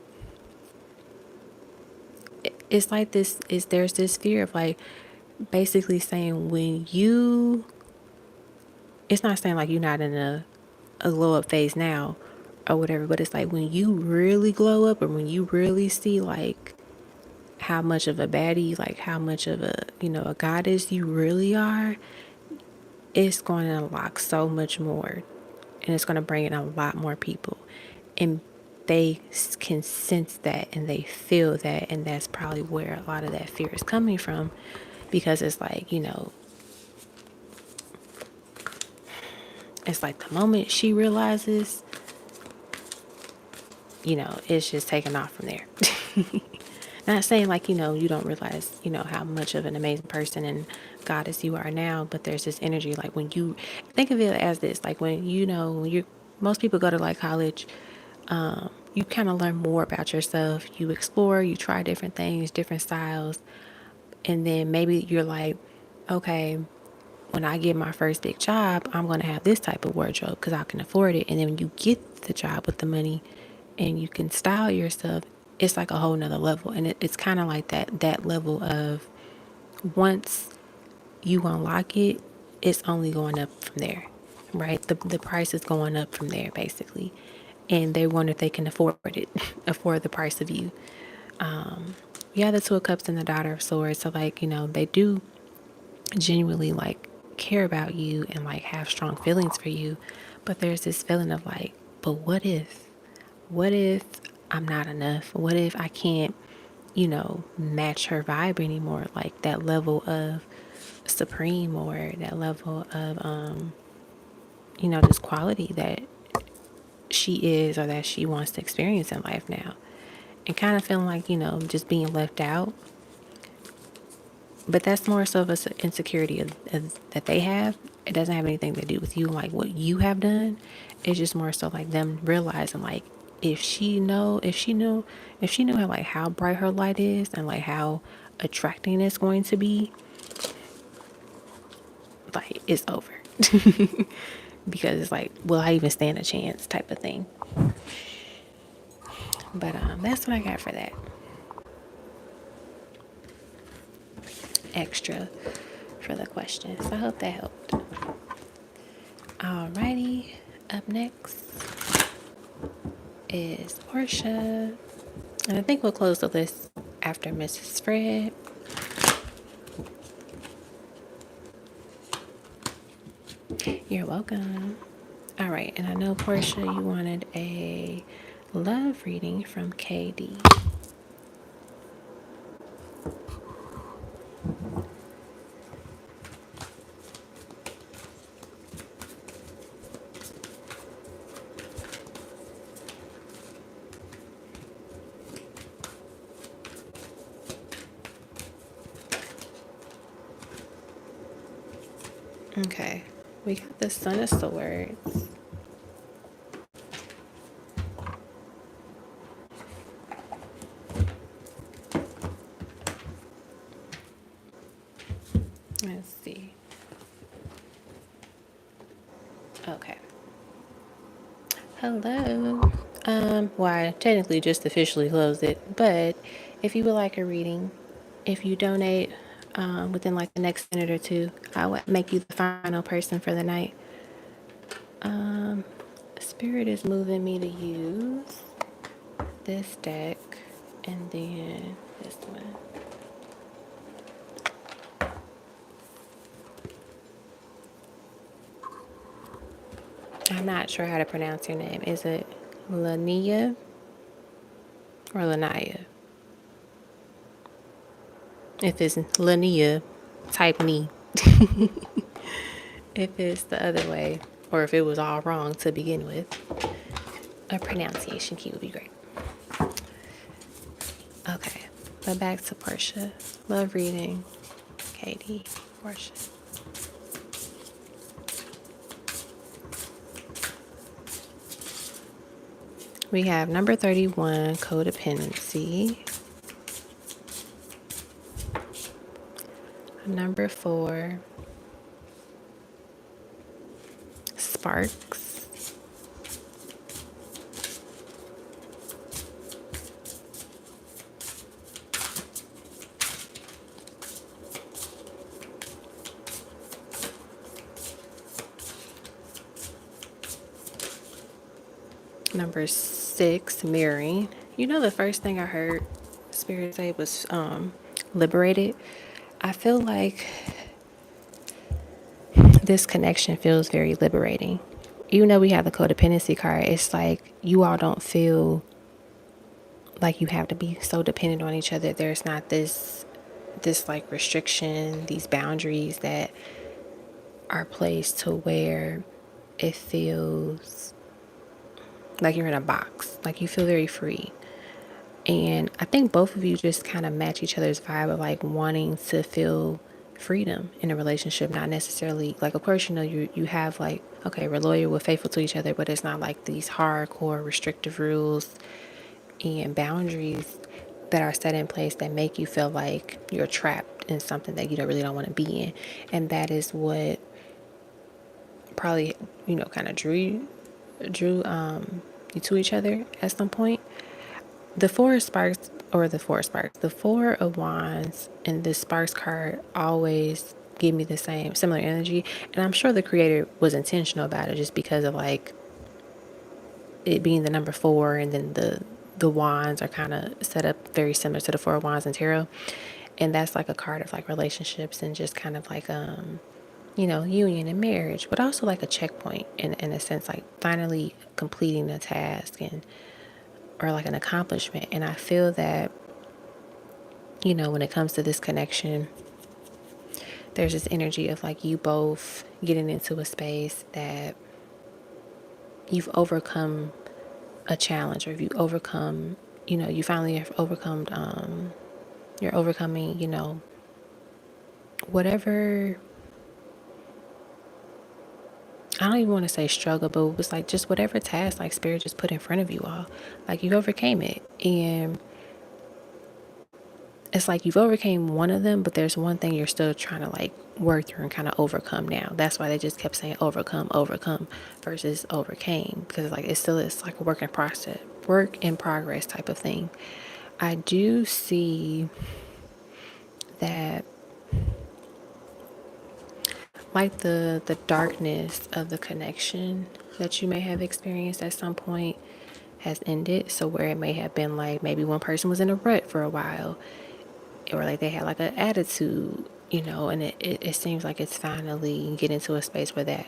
it's like this is there's this fear of like basically saying, when you, it's not saying like you're not in a glow up phase now or whatever, but it's like when you really glow up, or when you really see like how much of a baddie, like how much of a goddess you really are, it's going to unlock so much more, and it's going to bring in a lot more people, and they can sense that and they feel that, and that's probably where a lot of that fear is coming from, because it's like, it's like the moment she realizes, it's just taking off from there. Not saying like, you don't realize, how much of an amazing person and goddess you are now, but there's this energy like when you think of it as this, like when most people go to like college, you kind of learn more about yourself, you explore, you try different things, different styles, and then maybe you're like, okay, when I get my first big job, I'm going to have this type of wardrobe because I can afford it. And then when you get the job with the money and you can style yourself, it's like a whole nother level. And it's kind of like that level of, once you unlock it, it's only going up from there, right? The price is going up from there, basically. And they wonder if they can afford it, afford the price of you. yeah, the Two of Cups and the Daughter of Swords. So like, they do genuinely like care about you and like have strong feelings for you. But there's this feeling of like, but what if I'm not enough? What if I can't, match her vibe anymore? Like that level of supreme, or that level of, this quality that she is, or that she wants to experience in life now. And kind of feeling like, just being left out. But that's more so of an insecurity that they have. It doesn't have anything to do with you, like what you have done. It's just more so like them realizing, like, if she knew how, like, how bright her light is, and like how attracting it's going to be, like, it's over. Because it's like, will I even stand a chance type of thing. But that's what I got for that extra for the question. So I hope that helped. Alrighty, up next is Portia. And I think we'll close the list after Mrs. Fred. You're welcome. All right, and I know, Portia, you wanted a love reading from KD. Okay, we got the Son of Swords. Let's see. Okay. Hello. Well, I technically just officially closed it, but if you would like a reading, if you donate within like the next minute or two, I would make you the final person for the night. Spirit is moving me to use this deck and then this one. I'm not sure how to pronounce your name. Is it Lania or Lanaya? If it's Lania, type me. If it's the other way, or if it was all wrong to begin with, a pronunciation key would be great. Okay, but back to Portia. Love reading. Katie, Portia. We have number 31, codependency. Number 4, sparks. Number 6, mirroring. The first thing I heard Spirit say was liberated. I feel like this connection feels very liberating. Even though we have the codependency card, it's like you all don't feel like you have to be so dependent on each other. There's not this like restriction, these boundaries that are placed to where it feels like you're in a box, like you feel very free. And I think both of you just kind of match each other's vibe of like wanting to feel freedom in a relationship, not necessarily like, of course, you have like, okay, we're loyal, we're faithful to each other, but it's not like these hardcore restrictive rules and boundaries that are set in place that make you feel like you're trapped in something that you don't want to be in. And that is what probably, kind of drew you to each other at some point. The Four of Wands and the Sparks card always give me the similar energy. And I'm sure the creator was intentional about it, just because of like it being the number 4 and then the wands are kind of set up very similar to the Four of Wands in tarot. And that's like a card of like relationships and just kind of like, union and marriage, but also like a checkpoint in a sense, like finally completing a task and, or like an accomplishment. And I feel that, when it comes to this connection, there's this energy of like you both getting into a space that you've overcome a challenge, or if you overcome, you finally have overcome, you're overcoming, whatever, I don't even want to say struggle, but it was like just whatever task like spirit just put in front of you all, like you overcame it. And it's like you've overcame one of them, but there's one thing you're still trying to like work through and kind of overcome now. That's why they just kept saying overcome versus overcame, because like it's like a work in progress type of thing. I do see that like the darkness of the connection that you may have experienced at some point has ended. So where it may have been like maybe one person was in a rut for a while, or like they had like an attitude, and it seems like it's finally getting to a space where that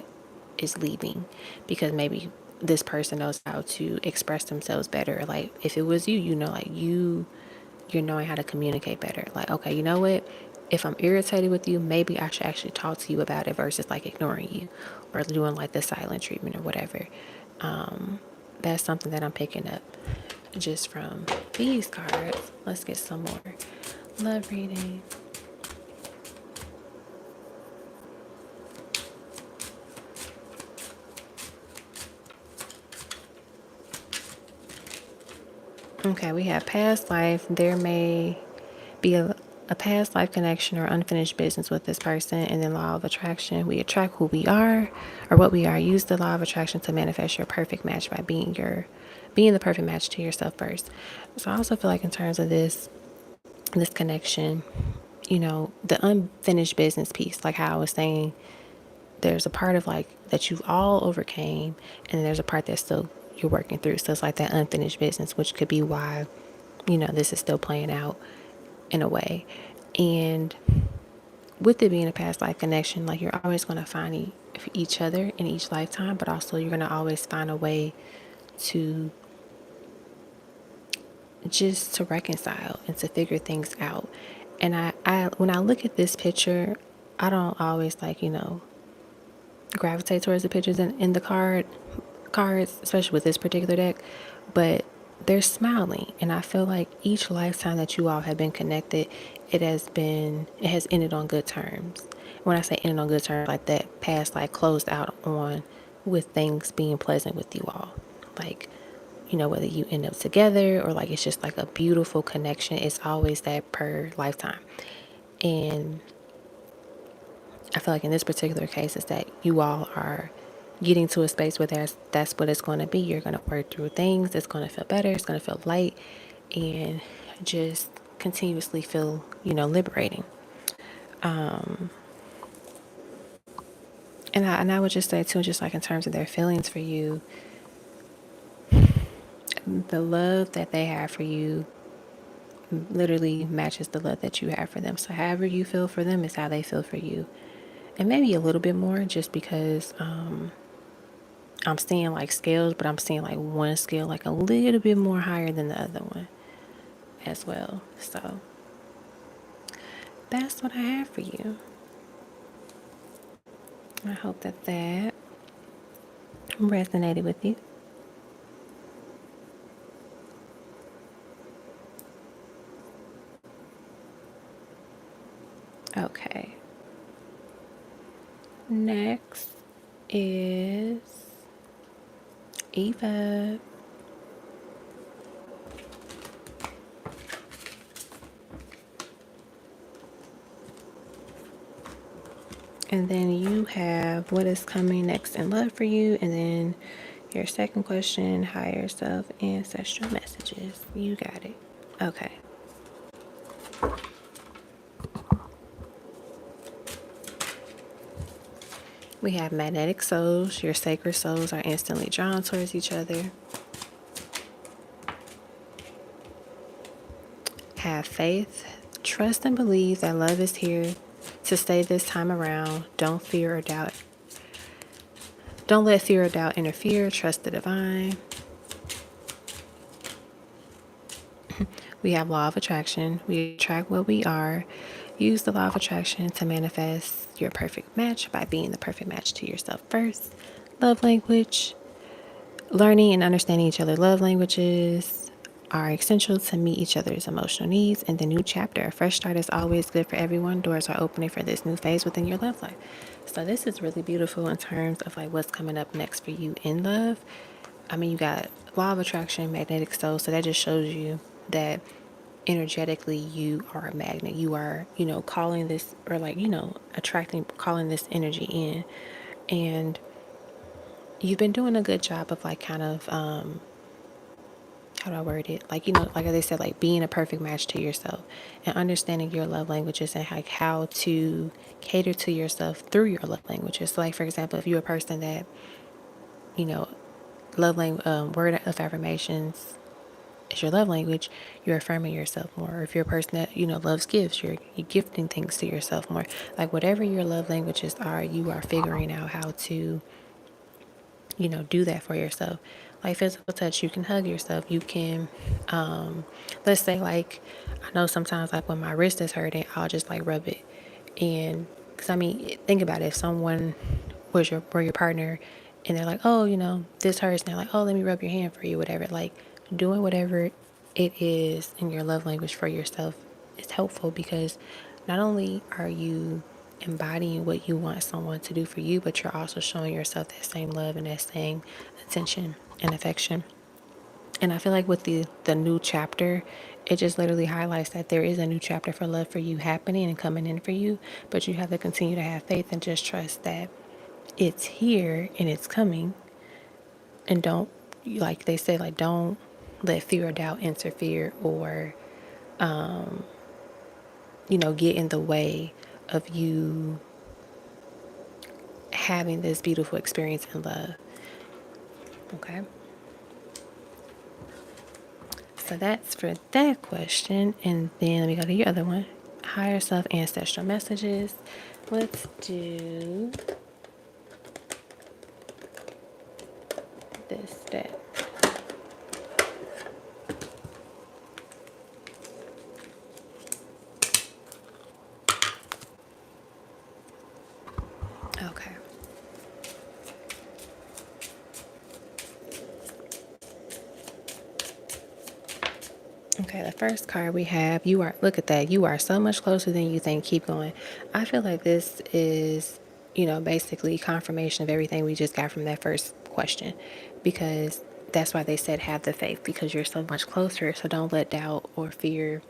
is leaving, because maybe this person knows how to express themselves better. Like if it was you, like you're knowing how to communicate better. Like, okay, you know what? If I'm irritated with you, maybe I should actually talk to you about it versus like ignoring you or doing like the silent treatment or whatever. That's something that I'm picking up just from these cards. Let's get some more love reading. Okay, we have past life. There may be a past life connection or unfinished business with this person. And then law of attraction, we attract who we are or what we are. Use the law of attraction to manifest your perfect match by being the perfect match to yourself first. So I also feel like in terms of this connection, the unfinished business piece, like how I was saying, there's a part of like that you've all overcame, and there's a part that's still you're working through. So it's like that unfinished business, which could be why, this is still playing out in a way. And with it being a past life connection, like you're always going to find each other in each lifetime, but also you're going to always find a way to just to reconcile and to figure things out. And I when I look at this picture, I don't always like, gravitate towards the pictures in the cards, especially with this particular deck, but they're smiling. And I feel like each lifetime that you all have been connected, it has ended on good terms. When I say ended on good terms, like that past like closed out on with things being pleasant with you all. Like, whether you end up together or like it's just like a beautiful connection, it's always that per lifetime. And I feel like in this particular case is that you all are getting to a space where that's what it's going to be. You're going to work through things. It's going to feel better. It's going to feel light and just continuously feel, liberating. And I would just say too, just like in terms of their feelings for you, the love that they have for you literally matches the love that you have for them. So however you feel for them is how they feel for you. And maybe a little bit more, just because I'm seeing like scales, but I'm seeing like one scale like a little bit more higher than the other one as well. So that's what I have for you. I hope that resonated with you. Okay. Next is Eva. And then you have what is coming next in love for you. And then your second question, higher self, ancestral messages. You got it. Okay. We have magnetic souls. Your sacred souls are instantly drawn towards each other. have faith. Trust and believe that love is here to stay this time around. Don't fear or doubt. Don't let fear or doubt interfere. Trust the divine. We have law of attraction. We attract what we are. Use the law of attraction to manifest your perfect match by being the perfect match to yourself first. Love language. Learning and understanding each other's love languages are essential to meet each other's emotional needs. And the new chapter, a fresh start is always good for everyone. Doors are opening for this new phase within your love life. So this is really beautiful in terms of like what's coming up next for you in love. I mean, you got law of attraction, magnetic soul. So that just shows you that energetically you are a magnet. You are, calling this or like, attracting, calling this energy in. And you've been doing a good job of like kind of how do I word it? Like, like they said, like being a perfect match to yourself and understanding your love languages and like how to cater to yourself through your love languages. So like, for example, if you're a person that, you know, love language, word of affirmations is your love language, you're affirming yourself more. Or if you're a person that, loves gifts, you're gifting things to yourself more. Like whatever your love languages are, you are figuring out how to do that for yourself. Like physical touch, you can hug yourself. You can, let's say like, I know sometimes like when my wrist is hurting, I'll just like rub it. And because I mean, think about it. If someone were your partner and they're like, oh, this hurts. And they're like, oh, let me rub your hand for you, whatever. Like doing whatever it is in your love language for yourself is helpful because not only are you embodying what you want someone to do for you, but you're also showing yourself that same love and that same attention and affection. And I feel like with the new chapter, it just literally highlights that there is a new chapter for love for you happening and coming in for you, but you have to continue to have faith and just trust that it's here and it's coming. And don't, like they say, like don't let fear or doubt interfere or get in the way of you having this beautiful experience in love. Okay. So that's for that question. And then let me go to your other one. Higher self ancestral messages. Let's do this step. Okay. Okay, the first card we have, look at that, you are so much closer than you think, keep going. I feel like this is, basically confirmation of everything we just got from that first question, because that's why they said have the faith, because you're so much closer. So don't let doubt or fear,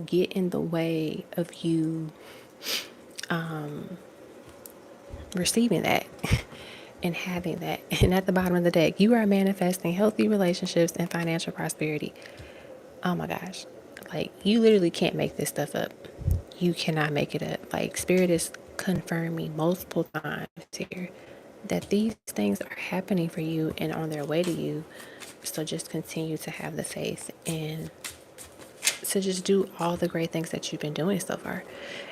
get in the way of you receiving that and having that. And at the bottom of the deck, you are manifesting healthy relationships and financial prosperity. Oh my gosh. Like, you literally can't make this stuff up. You cannot make it up. Like, Spirit is confirming multiple times here that these things are happening for you and on their way to you. So just continue to have the faith and to just do all the great things that you've been doing so far.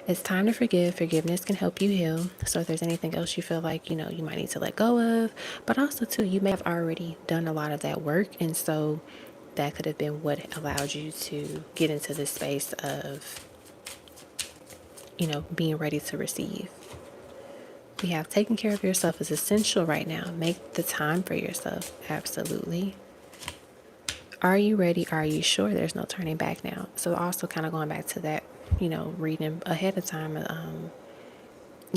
It's time to forgive. Forgiveness can help you heal. So if there's anything else you feel like, you might need to let go of, but also too, you may have already done a lot of that work. And so that could have been what allowed you to get into this space of, being ready to receive. We have taking care of yourself is essential right now. Make the time for yourself. Absolutely. Are you ready? Are you sure? There's no turning back now. So also kind of going back to that, reading ahead of time. A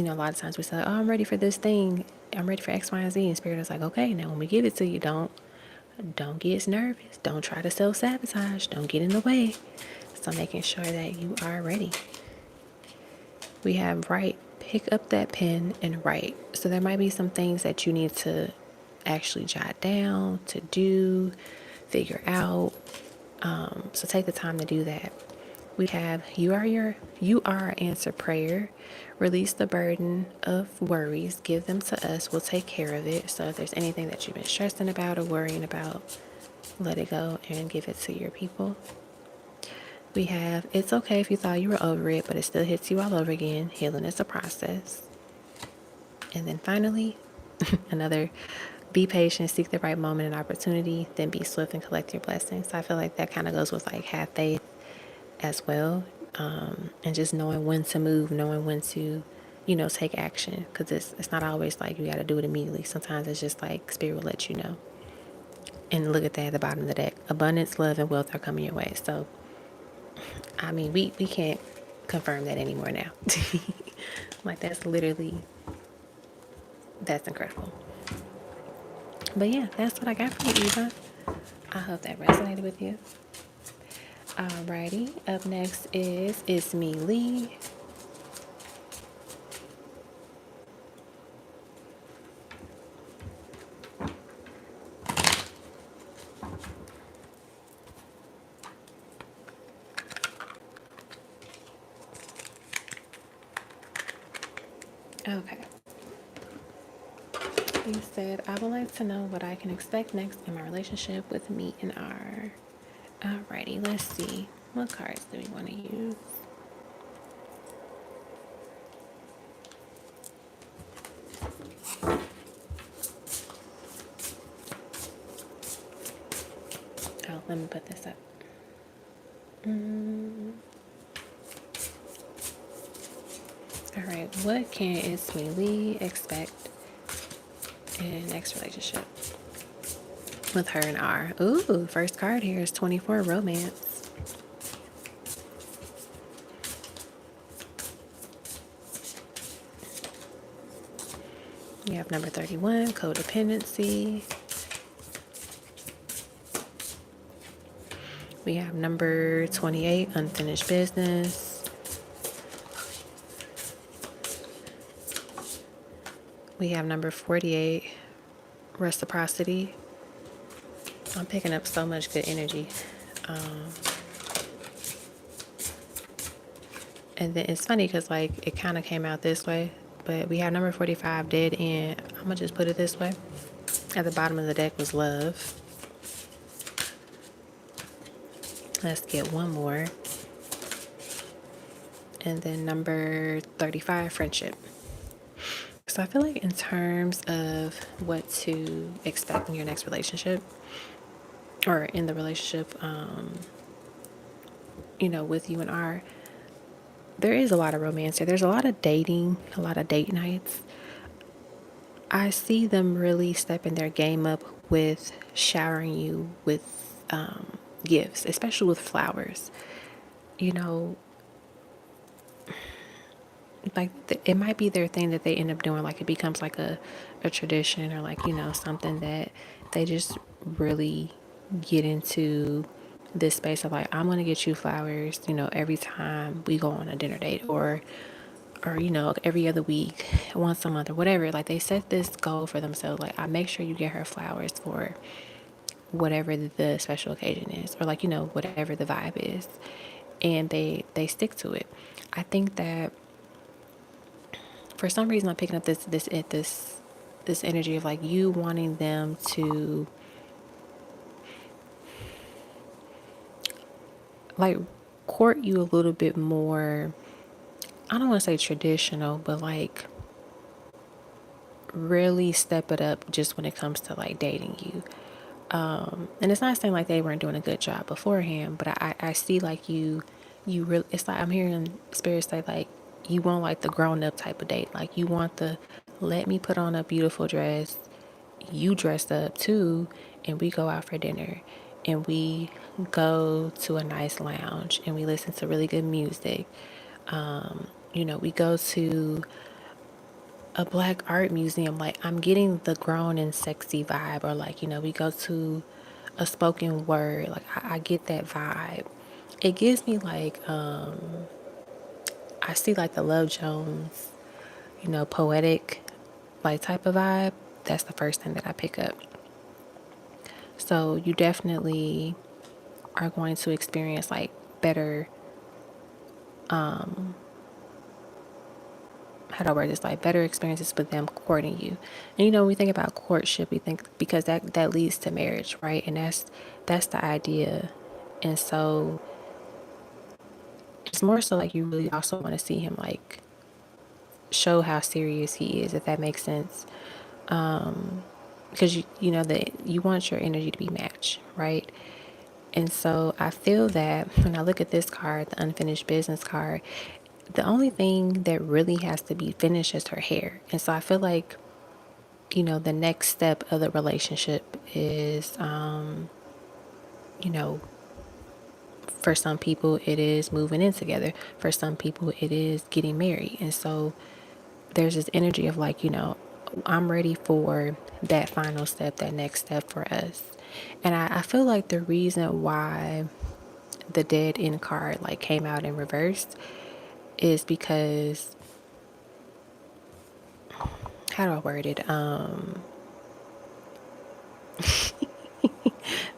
lot of times we say, oh, I'm ready for this thing. I'm ready for X, Y, and Z. And Spirit is like, okay, now when we give it to you, don't get nervous. Don't try to self-sabotage. Don't get in the way. So making sure that you are ready. We have write. Pick up that pen and write. So there might be some things that you need to actually jot down, to do, figure out. So take the time to do that. We have you are our answer prayer. Release the burden of worries. Give them to us. We'll take care of it. So if there's anything that you've been stressing about or worrying about, let it go and give it to your people. We have, it's okay if you thought you were over it, but it still hits you all over again. Healing is a process. And then finally, another, be patient, seek the right moment and opportunity, then be swift and collect your blessings. So I feel like that kind of goes with like have faith as well. And just knowing when to move, knowing when to, take action. Because it's not always like you got to do it immediately. Sometimes it's just like spirit will let you know. And look at that at the bottom of the deck. Abundance, love, and wealth are coming your way. So, I mean, we can't confirm that anymore now. Like, that's incredible. But yeah, that's what I got for you, Eva. I hope that resonated with you. Alrighty, up next is It's Me, Lee. Okay. You said, I would like to know what I can expect next in my relationship with me and R. Alrighty, let's see. What cards do we want to use? Oh, let me put this up. Alright, what can It's Me, Lee expect in next relationship with her and R? Ooh, first card here is 24, romance. You have number 31, codependency. We have number 28, unfinished business. We have number 48, reciprocity. I'm picking up so much good energy. And then it's funny because like it kind of came out this way, but we have number 45, dead end. I'm gonna just put it this way. At the bottom of the deck was love. Let's get one more. And then number 35, friendship. So I feel like in terms of what to expect in your next relationship or in the relationship, with you and R, there is a lot of romance here. There's a lot of dating, a lot of date nights. I see them really stepping their game up with showering you with gifts, especially with flowers. You know, like it might be their thing that they end up doing. Like it becomes like a tradition or like, something that they just really get into this space of like, I'm going to get you flowers, every time we go on a dinner date or every other week, once a month or whatever. Like they set this goal for themselves. Like I make sure you get her flowers for whatever the special occasion is, or like, whatever the vibe is. And they stick to it. I think that for some reason I'm picking up this energy of like you wanting them to like court you a little bit more. I don't want to say traditional, but like really step it up just when it comes to like dating you. And it's not saying like they weren't doing a good job beforehand, but I see like you really, it's like I'm hearing spirits say like you want like the grown up type of date. Like you want the, let me put on a beautiful dress, you dress up too, and we go out for dinner and we go to a nice lounge and we listen to really good music. We go to a black art museum. Like I'm getting the grown and sexy vibe, or like, we go to a spoken word. Like I get that vibe. It gives me like, I see like the Love Jones, poetic like type of vibe. That's the first thing that I pick up. So you definitely are going to experience like better, how do I word this, like better experiences with them courting you. And when we think about courtship, we think because that leads to marriage, right? And that's the idea. And so it's more so like you really also want to see him like show how serious he is, if that makes sense. Because you know that you want your energy to be matched, right? And so I feel that when I look at this card, the unfinished business card, the only thing that really has to be finished is her hair. And so I feel like, you know, the next step of the relationship is, you know, for some people it is moving in together. For some people it is getting married. And so there's this energy of like, you know, I'm ready for that final step, that next step for us. And I feel like the reason why the dead end card like came out in reverse is because, how do I word it?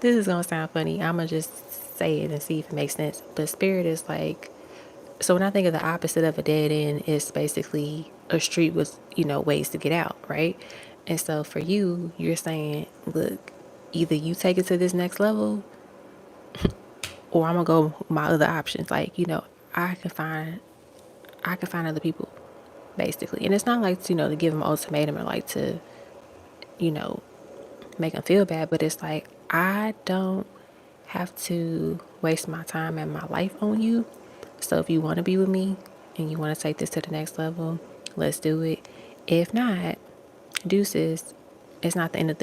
This is gonna sound funny. I'm gonna just say it and see if it makes sense. But spirit is like, so when I think of the opposite of a dead end, it's basically a street with, you know, ways to get out, right? And so for you, you're saying, look, either you take it to this next level or I'm gonna go my other options. Like, you know, I can find other people, basically. And it's not like, you know, to give them an ultimatum or like to, you know, make them feel bad, but it's like, I don't have to waste my time and my life on you. So if you want to be with me and you want to take this to the next level, let's do it. If not, deuces. It's not the end of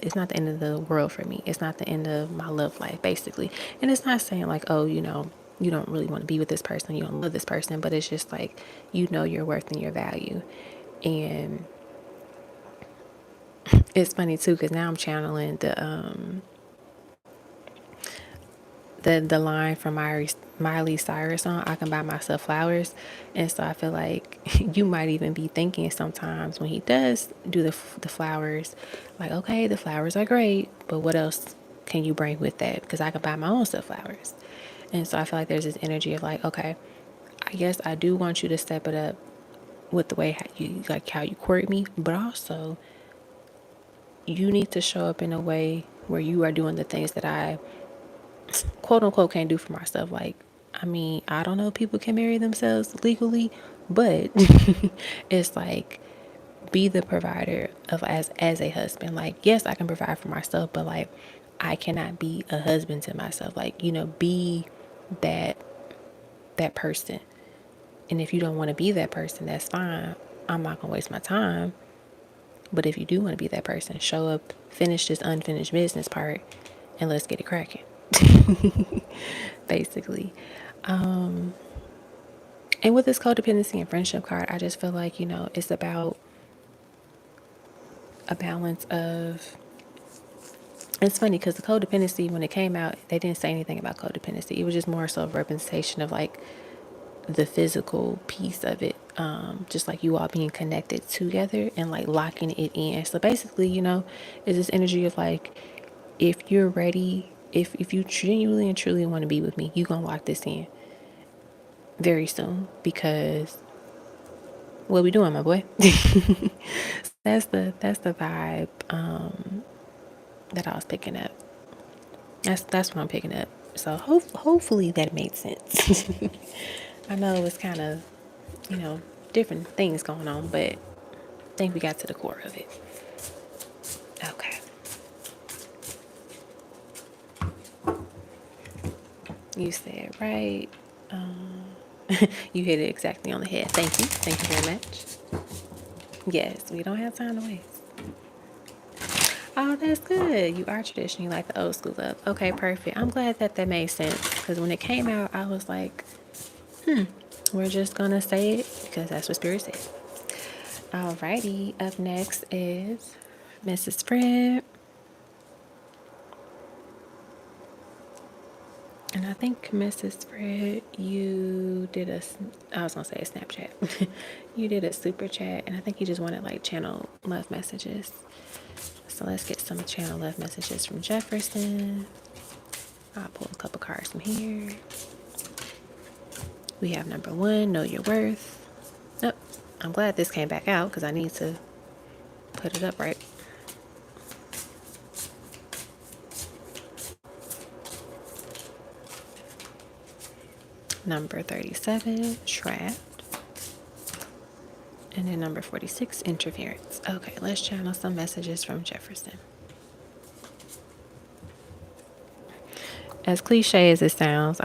the world for me. It's not the end of my love life, basically. And it's not saying like, oh, you know, you don't really want to be with this person, you don't love this person, but it's just like, you know, your worth and your value. And it's funny too, because now I'm channeling the line from Miley Cyrus song, I Can Buy Myself Flowers. And so I feel like you might even be thinking sometimes when he does do the flowers, like, okay, the flowers are great, but what else can you bring with that? Because I could buy my own stuff flowers. And so I feel like there's this energy of like, okay, I guess I do want you to step it up with the way how you court me, but also you need to show up in a way where you are doing the things that I quote unquote can't do for myself. Like, I mean, I don't know if people can marry themselves legally, but it's like, be the provider of as a husband. Like, yes, I can provide for myself, but like, I cannot be a husband to myself. Like, you know, be that person. And if you don't want to be that person, that's fine. I'm not gonna waste my time. But if you do want to be that person, show up, finish this unfinished business part, and let's get it cracking. Basically. And with this codependency and friendship card, I just feel like, you know, it's about a balance of, it's funny because the codependency, when it came out, they didn't say anything about codependency. It was just more so a representation of like the physical piece of it. Just like you all being connected together and like locking it in. So basically, you know, it's this energy of like, if you're ready, if you genuinely and truly want to be with me, you gonna lock this in very soon, because what we doing, my boy? That's the vibe that I was picking up. That's what I'm picking up. So hopefully that made sense. I know it's kind of, you know, different things going on, but I think we got to the core of it. Okay. You said right. You hit it exactly on the head. Thank you. Thank you very much. Yes, we don't have time to waste. Oh, that's good. You are traditional. You like the old school love. Okay, perfect. I'm glad that that made sense, because when it came out, I was like, we're just going to say it because that's what Spirit said. Alrighty. Up next is Mrs. Fred. And I think Mrs. Fred, you did I was going to say a Snapchat. You did a super chat, and I think you just wanted like channel love messages. So let's get some channel love messages from Jefferson. I'll pull a couple cards from here. We have number 1, know your worth. Oh, I'm glad this came back out because I need to put it up right. Number 37, trapped. And then number 46, interference. Okay, let's channel some messages from Jefferson. As cliche as it sounds,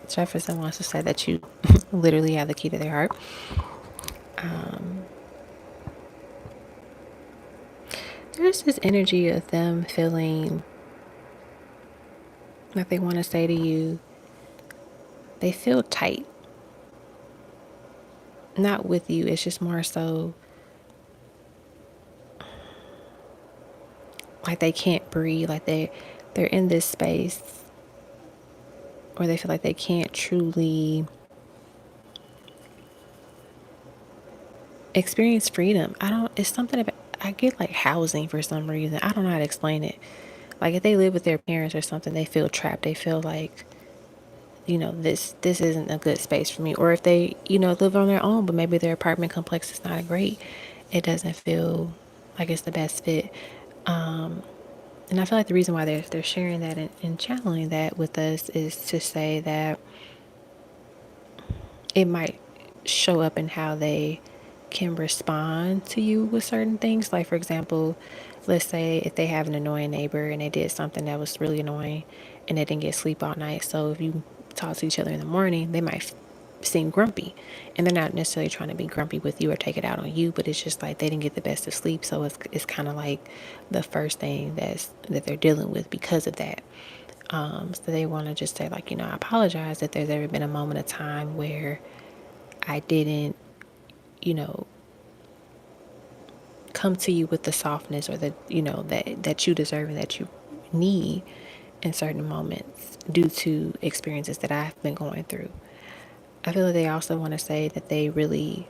Jefferson wants to say that you literally have the key to their heart. There's this energy of them feeling like they want to say to you, they feel tight. Not with you, it's just more so like they can't breathe, like they're in this space where they feel like they can't truly experience freedom. It's something about, I get like housing for some reason. I don't know how to explain it. Like if they live with their parents or something, they feel trapped. They feel like, this isn't a good space for me. Or if they, live on their own, but maybe their apartment complex is not great. It doesn't feel like it's the best fit. And I feel like the reason why they're sharing that and channeling that with us is to say that it might show up in how they can respond to you with certain things. Like, for example, let's say if they have an annoying neighbor and they did something that was really annoying and they didn't get sleep all night. So if you talk to each other in the morning, they might seem grumpy, and they're not necessarily trying to be grumpy with you or take it out on you, but it's just like they didn't get the best of sleep. So it's kind of like the first thing that they're dealing with because of that. So they want to just say like, I apologize if there's ever been a moment of time where I didn't, you know, come to you with the softness or the, that you deserve and that you need in certain moments due to experiences that I've been going through. I feel like they also want to say that they really,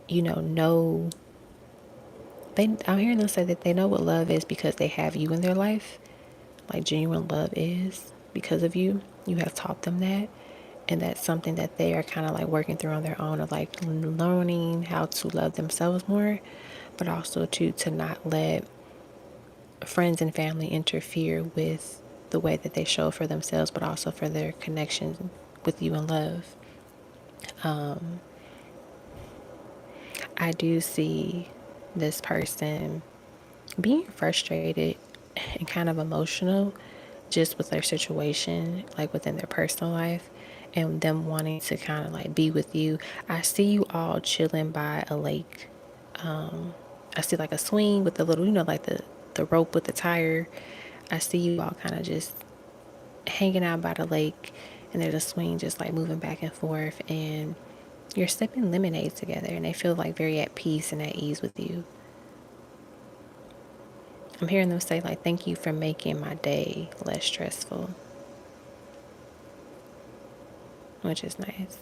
know, I'm hearing them say that they know what love is because they have you in their life. Like genuine love is because of you. You have taught them that. And that's something that they are kind of like working through on their own, of like learning how to love themselves more, but also to not let friends and family interfere with the way that they show for themselves, but also for their connections with you in love. I do see this person being frustrated and kind of emotional just with their situation, like within their personal life, and them wanting to kind of like be with you. I see you all chilling by a lake. I see like a swing with the little, like the rope with the tire. I see you all kind of just hanging out by the lake, and there's a swing just like moving back and forth, and you're sipping lemonade together, and they feel like very at peace and at ease with you. I'm hearing them say like, thank you for making my day less stressful, which is nice.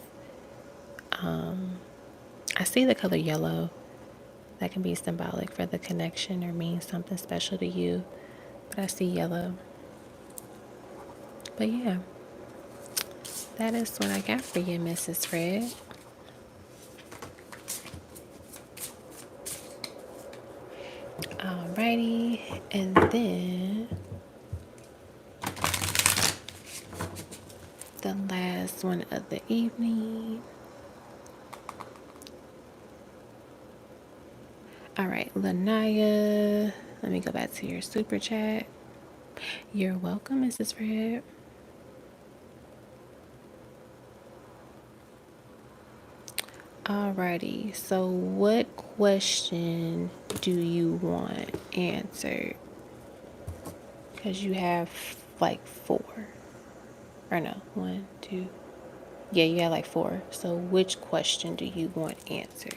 I see the color yellow. That can be symbolic for the connection or mean something special to you. But I see yellow. But yeah, that is what I got for you, Mrs. Fred. Alrighty, and then the last one of the evening. All right, Lanaya, let me go back to your super chat. You're welcome, Mrs. Fred. Alrighty, so what question do you want answered? Because you have like 4. Or no, 1, 2. Yeah, you have like 4. So which question do you want answered?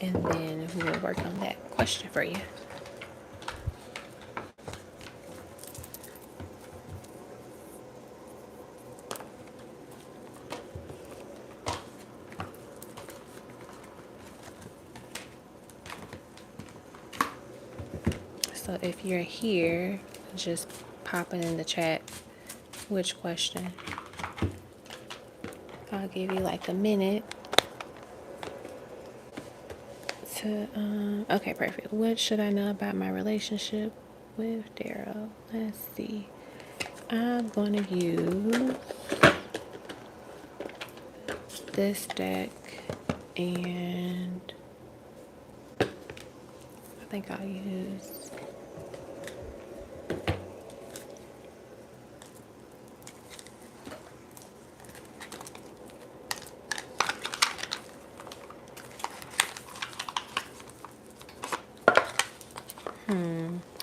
And then we'll work on that question for you. So if you're here, just pop it in the chat. Which question? I'll give you like a minute Okay, perfect. What should I know about my relationship with Daryl? Let's see. I'm going to use this deck, and I think I'll use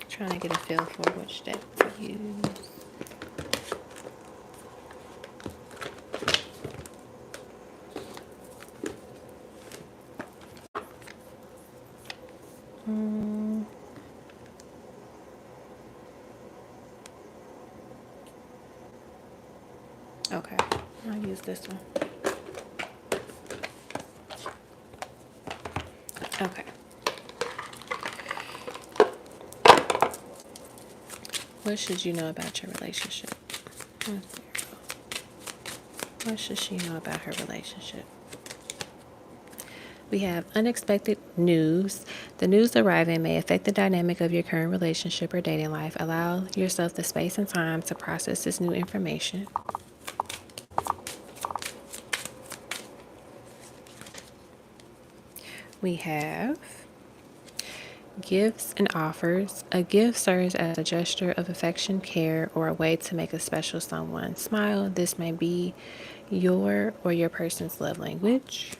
trying to get a feel for which deck to use. Okay, I'll use this one. Okay. What should you know about your relationship? What should she know about her relationship? We have unexpected news. The news arriving may affect the dynamic of your current relationship or dating life. Allow yourself the space and time to process this new information. We have gifts and offers. A gift serves as a gesture of affection, care, or a way to make a special someone smile. This may be your or your person's love language.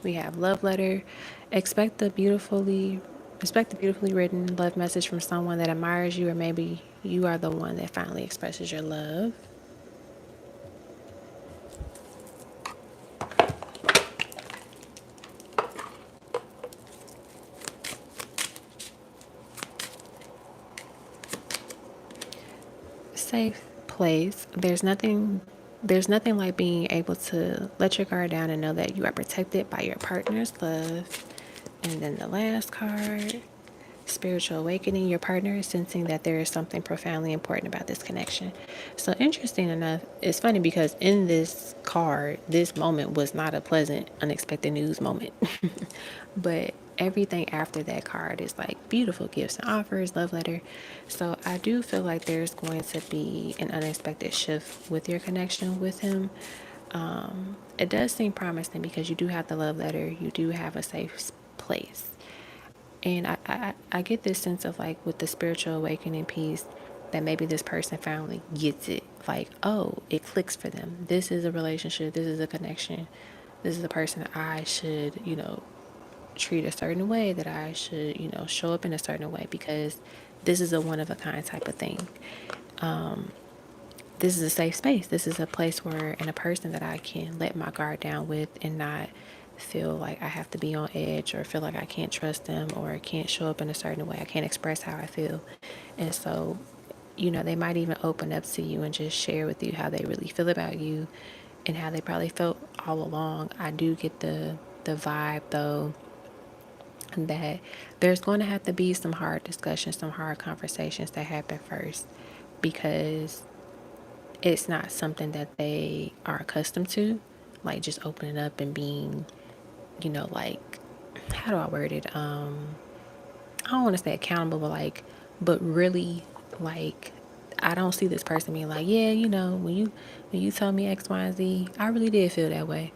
We have love letter. Expect the beautifully written love message from someone that admires you, or maybe you are the one that finally expresses your love. Safe place. There's nothing like being able to let your guard down and know that you are protected by your partner's love. And then the last card, spiritual awakening. Your partner is sensing that there is something profoundly important about this connection. So interesting enough, it's funny because in this card, this moment was not a pleasant, unexpected news moment. But everything after that card is like beautiful gifts and offers, love letter. So I do feel like there's going to be an unexpected shift with your connection with him. It does seem promising because you do have the love letter, you do have a safe place. And I get this sense of like with the spiritual awakening piece that maybe this person finally gets it. Like, oh, it clicks for them. This is a relationship. This is a connection. This is a person I should, treat a certain way, that I should, show up in a certain way because this is a one of a kind type of thing. This is a safe space. This is a place where, and a person that I can let my guard down with and not feel like I have to be on edge or feel like I can't trust them or I can't show up in a certain way. I can't express how I feel. And so, they might even open up to you and just share with you how they really feel about you and how they probably felt all along. I do get the vibe though that there's going to have to be some hard discussions, some hard conversations that happen first because it's not something that they are accustomed to, like just opening up and being, like, how do I word it? I don't want to say accountable, but really, like, I don't see this person being like, yeah, when you told me X, Y, and Z, I really did feel that way.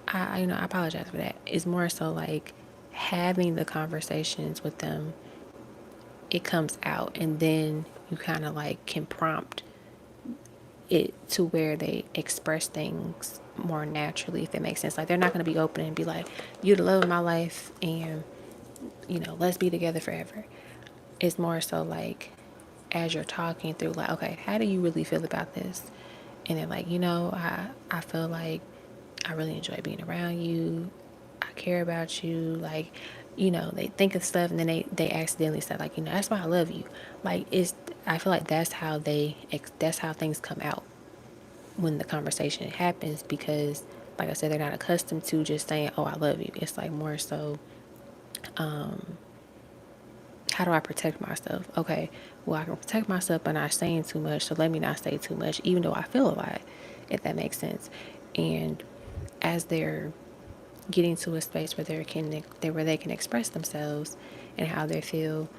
I apologize for that. It's more so like having the conversations with them. It comes out, and then you kind of like can prompt it to where they express things more naturally, if that makes sense. Like they're not going to be open and be like, you're the love of my life and let's be together forever. It's more so like as you're talking through like, okay, how do you really feel about this? And then like, I feel like I really enjoy being around you. I care about you. Like, they think of stuff and then they accidentally say like, that's why I love you. Like I feel like that's how things come out when the conversation happens because like I said, they're not accustomed to just saying, oh, I love you. It's like more so, how do I protect myself? Okay, well, I can protect myself by not saying too much, so let me not say too much, even though I feel a lot. if that makes sense. And as they're getting to a space where where they can express themselves and how they feel,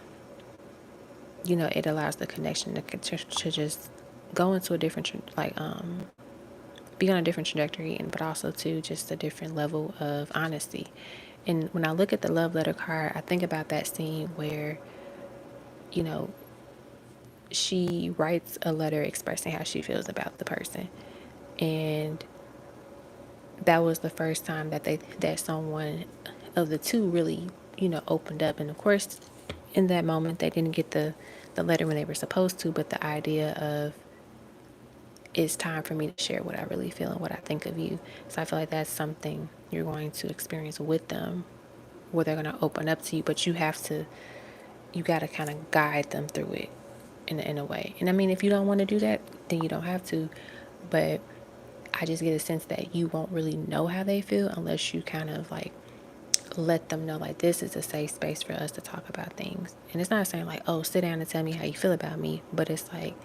it allows the connection to just go into a different be on a different trajectory, and but also to just a different level of honesty. And when I look at the love letter card, I think about that scene where, you know, she writes a letter expressing how she feels about the person. And that was the first time that someone of the two really, opened up. And of course, in that moment, they didn't get the letter when they were supposed to, but the idea of, it's time for me to share what I really feel and what I think of you. So I feel like that's something you're going to experience with them, where they're going to open up to you, but you got to kind of guide them through it in a way. And I mean, if you don't want to do that, then you don't have to. But I just get a sense that you won't really know how they feel unless you kind of like let them know, like, this is a safe space for us to talk about things. And it's not saying like, oh, sit down and tell me how you feel about me, but it's like,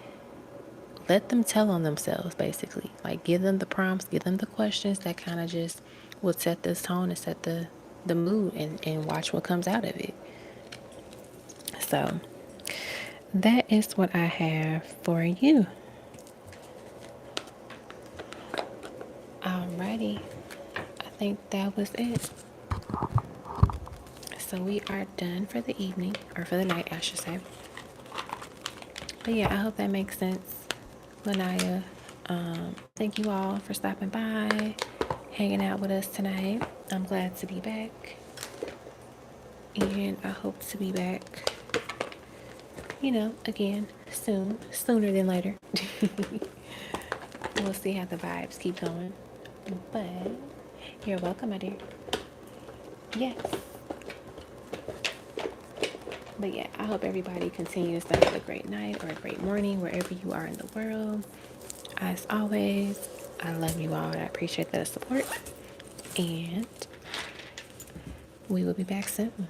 let them tell on themselves, basically. Like, give them the prompts, give them the questions that kind of just will set this tone and set the mood, and watch what comes out of it. So that is what I have for you. Alrighty. I think that was it. So we are done for the evening, or for the night, I should say. But yeah, I hope that makes sense, Lanaya. Thank you all for stopping by, hanging out with us tonight. I'm glad to be back. And I hope to be back, again, soon, sooner than later. We'll see how the vibes keep going. But you're welcome, my dear. Yes. But yeah, I hope everybody continues to have a great night or a great morning wherever you are in the world. As always, I love you all, and I appreciate the support. And we will be back soon.